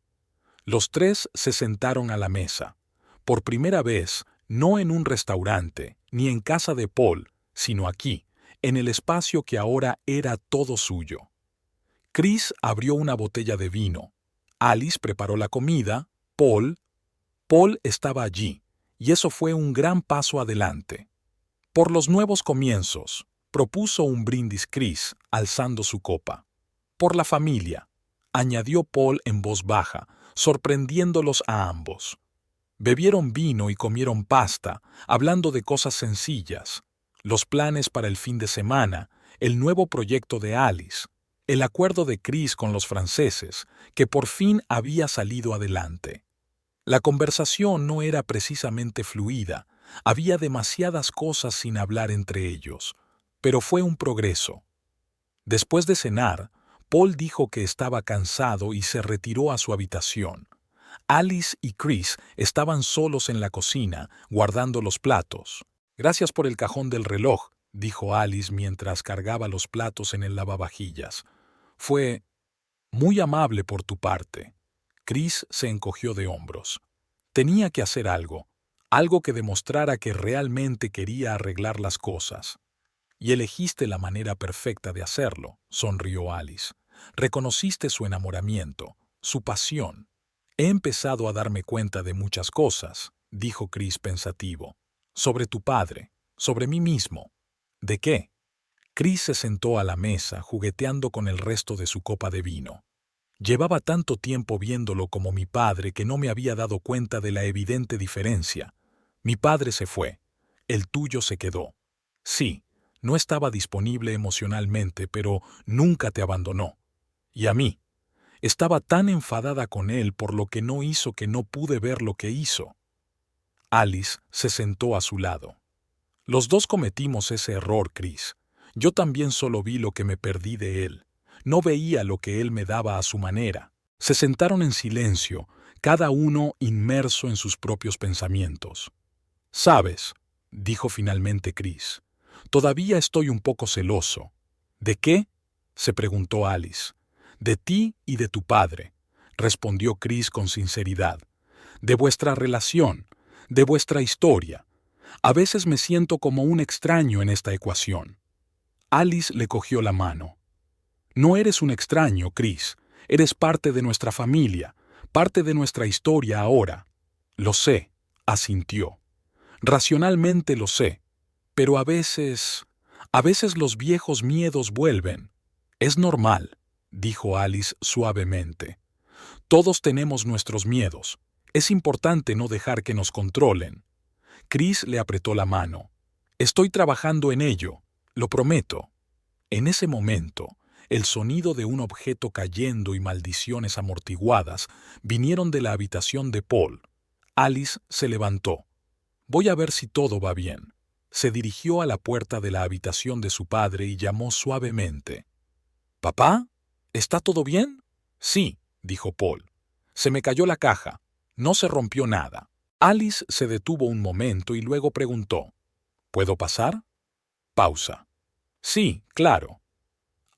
Los tres se sentaron a la mesa. Por primera vez, no en un restaurante, ni en casa de Paul, sino aquí, en el espacio que ahora era todo suyo. Chris abrió una botella de vino. Alice preparó la comida. Paul estaba allí, y eso fue un gran paso adelante. «Por los nuevos comienzos», propuso un brindis Chris, alzando su copa. «Por la familia», añadió Paul en voz baja, sorprendiéndolos a ambos. Bebieron vino y comieron pasta, hablando de cosas sencillas, los planes para el fin de semana, el nuevo proyecto de Alice, el acuerdo de Chris con los franceses, que por fin había salido adelante. La conversación no era precisamente fluida, había demasiadas cosas sin hablar entre ellos, pero fue un progreso. Después de cenar, Paul dijo que estaba cansado y se retiró a su habitación. Alice y Chris estaban solos en la cocina, guardando los platos. «Gracias por el cajón del reloj», dijo Alice mientras cargaba los platos en el lavavajillas. «Fue muy amable por tu parte». Chris se encogió de hombros. Tenía que hacer algo que demostrara que realmente quería arreglar las cosas. «Y elegiste la manera perfecta de hacerlo», sonrió Alice. «Reconociste su enamoramiento, su pasión». «He empezado a darme cuenta de muchas cosas», dijo Chris pensativo. «Sobre tu padre, sobre mí mismo». «¿De qué?» Chris se sentó a la mesa, jugueteando con el resto de su copa de vino. «Llevaba tanto tiempo viéndolo como mi padre que no me había dado cuenta de la evidente diferencia. Mi padre se fue, el tuyo se quedó. Sí, no estaba disponible emocionalmente, pero nunca te abandonó. Y a mí, estaba tan enfadada con él por lo que no hizo que no pude ver lo que hizo». Alice se sentó a su lado. «Los dos cometimos ese error, Chris. Yo también solo vi lo que me perdí de él. No veía lo que él me daba a su manera». Se sentaron en silencio, cada uno inmerso en sus propios pensamientos. «¿Sabes?», dijo finalmente Chris. «Todavía estoy un poco celoso». «¿De qué?», se preguntó Alice. «De ti y de tu padre», respondió Chris con sinceridad. «De vuestra relación, de vuestra historia. A veces me siento como un extraño en esta ecuación. Alice le cogió la mano. No eres un extraño, Chris. Eres parte de nuestra familia, parte de nuestra historia ahora. Lo sé, asintió. Racionalmente lo sé, pero a veces los viejos miedos vuelven. Es normal, dijo Alice suavemente. Todos tenemos nuestros miedos. Es importante no dejar que nos controlen. Chris le apretó la mano. Estoy trabajando en ello, lo prometo. En ese momento, el sonido de un objeto cayendo y maldiciones amortiguadas vinieron de la habitación de Paul. Alice se levantó. Voy a ver si todo va bien. Se dirigió a la puerta de la habitación de su padre y llamó suavemente. ¿Papá? ¿Está todo bien? Sí, dijo Paul. Se me cayó la caja. No se rompió nada. Alice se detuvo un momento y luego preguntó. ¿Puedo pasar? Pausa. Sí, claro.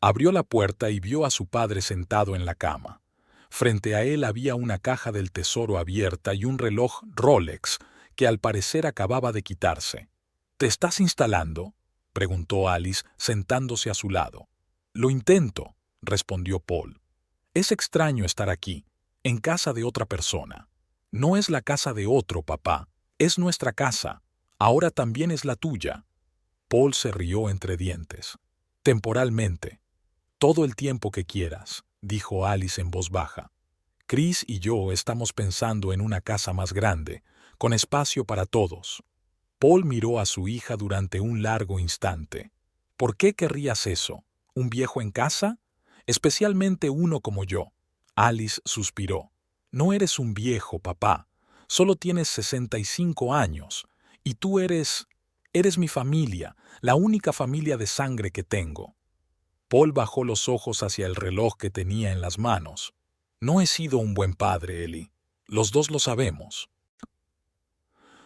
Abrió la puerta y vio a su padre sentado en la cama. Frente a él había una caja del tesoro abierta y un reloj Rolex que al parecer acababa de quitarse. ¿Te estás instalando?, preguntó Alice sentándose a su lado. Lo intento, respondió Paul. Es extraño estar aquí, en casa de otra persona. No es la casa de otro, papá. Es nuestra casa. Ahora también es la tuya. Paul se rió entre dientes. Temporalmente. Todo el tiempo que quieras, dijo Alice en voz baja. Chris y yo estamos pensando en una casa más grande, con espacio para todos. Paul miró a su hija durante un largo instante. ¿Por qué querrías eso? ¿Un viejo en casa? Especialmente uno como yo. Alice suspiró. No eres un viejo, papá. Solo tienes 65 años. Y tú eres mi familia, la única familia de sangre que tengo. Paul bajó los ojos hacia el reloj que tenía en las manos. No he sido un buen padre, Ellie. Los dos lo sabemos.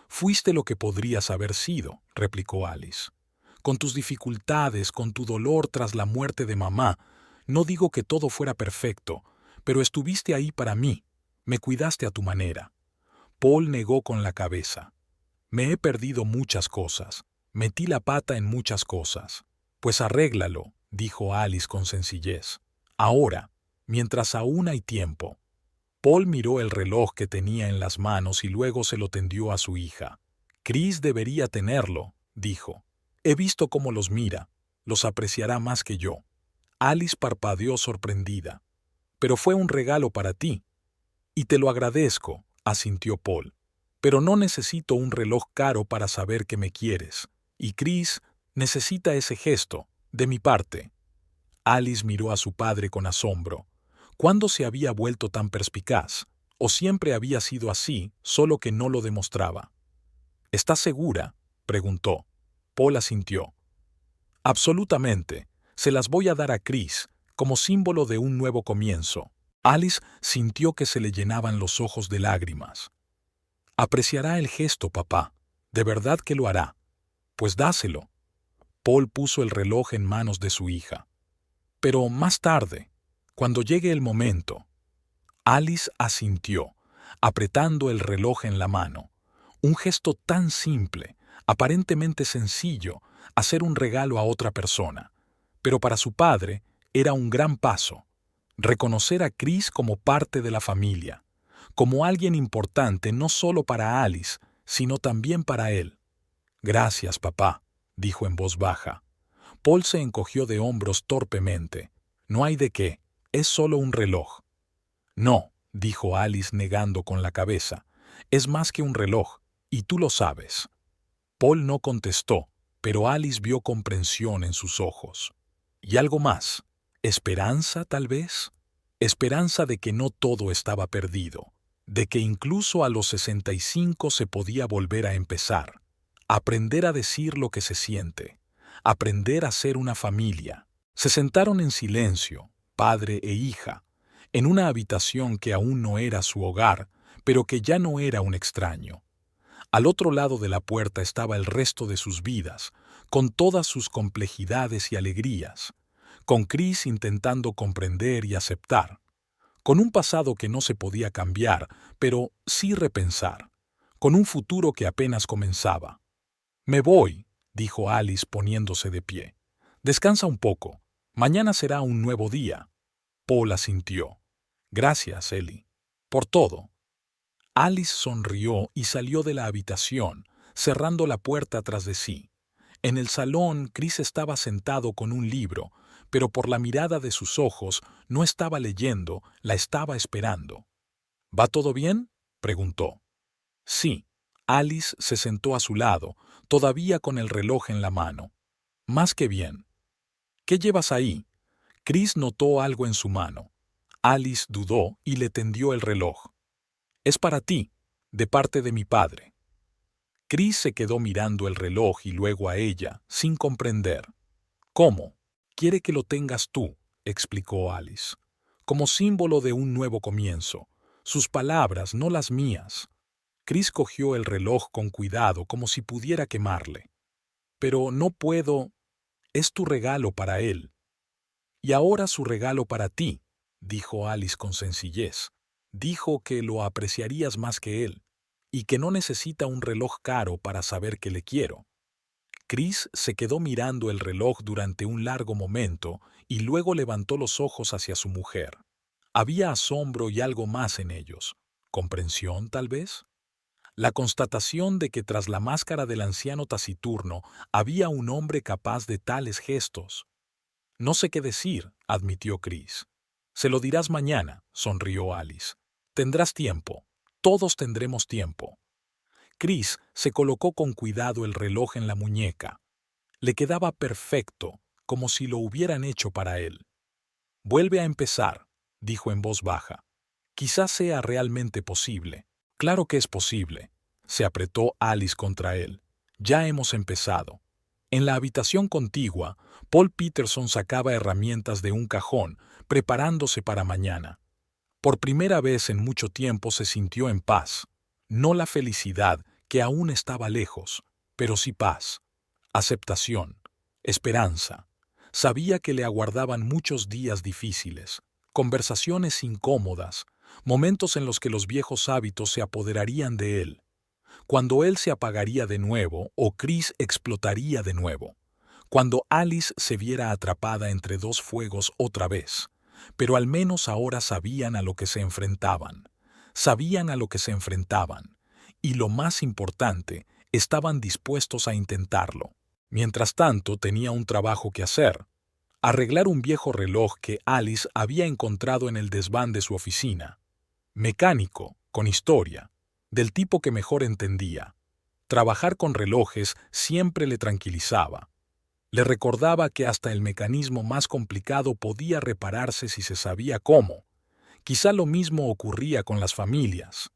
Fuiste lo que podrías haber sido, replicó Alice. Con tus dificultades, con tu dolor tras la muerte de mamá, no digo que todo fuera perfecto, pero estuviste ahí para mí. Me cuidaste a tu manera. Paul negó con la cabeza. Me he perdido muchas cosas. Metí la pata en muchas cosas. Pues arréglalo, dijo Alice con sencillez. Ahora, mientras aún hay tiempo. Paul miró el reloj que tenía en las manos y luego se lo tendió a su hija. Chris debería tenerlo, dijo. He visto cómo los mira. Los apreciará más que yo. Alice parpadeó sorprendida. Pero fue un regalo para ti. Y te lo agradezco, asintió Paul. Pero no necesito un reloj caro para saber que me quieres. Y Chris necesita ese gesto, de mi parte. Alice miró a su padre con asombro. ¿Cuándo se había vuelto tan perspicaz? ¿O siempre había sido así, solo que no lo demostraba? ¿Estás segura?, preguntó. Paul asintió. Absolutamente. Se las voy a dar a Chris, como símbolo de un nuevo comienzo. Alice sintió que se le llenaban los ojos de lágrimas. Apreciará el gesto, papá. De verdad que lo hará. Pues dáselo. Paul puso el reloj en manos de su hija. Pero más tarde, cuando llegue el momento. Alice asintió, apretando el reloj en la mano. Un gesto tan simple, aparentemente sencillo, hacer un regalo a otra persona. Pero para su padre era un gran paso. Reconocer a Chris como parte de la familia, como alguien importante no solo para Alice, sino también para él. Gracias, papá, dijo en voz baja. Paul se encogió de hombros torpemente. No hay de qué, es solo un reloj. No, dijo Alice negando con la cabeza. Es más que un reloj, y tú lo sabes. Paul no contestó, pero Alice vio comprensión en sus ojos. ¿Y algo más? ¿Esperanza, tal vez? Esperanza de que no todo estaba perdido, de que incluso a los 65 se podía volver a empezar, aprender a decir lo que se siente, aprender a ser una familia. Se sentaron en silencio, padre e hija, en una habitación que aún no era su hogar, pero que ya no era un extraño. Al otro lado de la puerta estaba el resto de sus vidas, con todas sus complejidades y alegrías, con Chris intentando comprender y aceptar, con un pasado que no se podía cambiar, pero sí repensar, con un futuro que apenas comenzaba. Me voy, dijo Alice poniéndose de pie. Descansa un poco. Mañana será un nuevo día. Paul asintió. Gracias, Ellie. Por todo. Alice sonrió y salió de la habitación, cerrando la puerta tras de sí. En el salón, Chris estaba sentado con un libro, pero por la mirada de sus ojos no estaba leyendo, la estaba esperando. ¿Va todo bien?, preguntó. Sí. Alice se sentó a su lado, todavía con el reloj en la mano. Más que bien. ¿Qué llevas ahí? Chris notó algo en su mano. Alice dudó y le tendió el reloj. Es para ti, de parte de mi padre. Chris se quedó mirando el reloj y luego a ella, sin comprender. ¿Cómo? Quiere que lo tengas tú, explicó Alice. Como símbolo de un nuevo comienzo. Sus palabras, no las mías. Chris cogió el reloj con cuidado como si pudiera quemarle. Pero no puedo. Es tu regalo para él. Y ahora su regalo para ti, dijo Alice con sencillez. Dijo que lo apreciarías más que él, y que no necesita un reloj caro para saber que le quiero. Chris se quedó mirando el reloj durante un largo momento y luego levantó los ojos hacia su mujer. Había asombro y algo más en ellos. ¿Comprensión, tal vez? La constatación de que tras la máscara del anciano taciturno había un hombre capaz de tales gestos. No sé qué decir, admitió Chris. Se lo dirás mañana, sonrió Alice. Tendrás tiempo. Todos tendremos tiempo. Chris se colocó con cuidado el reloj en la muñeca. Le quedaba perfecto, como si lo hubieran hecho para él. Vuelve a empezar, dijo en voz baja. Quizás sea realmente posible. Claro que es posible. Se apretó Alice contra él. Ya hemos empezado. En la habitación contigua, Paul Peterson sacaba herramientas de un cajón, preparándose para mañana. Por primera vez en mucho tiempo se sintió en paz. No la felicidad, que aún estaba lejos, pero sí paz, aceptación, esperanza. Sabía que le aguardaban muchos días difíciles, conversaciones incómodas, momentos en los que los viejos hábitos se apoderarían de él. Cuando él se apagaría de nuevo o Chris explotaría de nuevo. Cuando Alice se viera atrapada entre dos fuegos otra vez. Pero al menos ahora sabían a lo que se enfrentaban. Sabían a lo que se enfrentaban. Y lo más importante, estaban dispuestos a intentarlo. Mientras tanto, tenía un trabajo que hacer. Arreglar un viejo reloj que Alice había encontrado en el desván de su oficina. Mecánico, con historia, del tipo que mejor entendía. Trabajar con relojes siempre le tranquilizaba. Le recordaba que hasta el mecanismo más complicado podía repararse si se sabía cómo. Quizá lo mismo ocurría con las familias.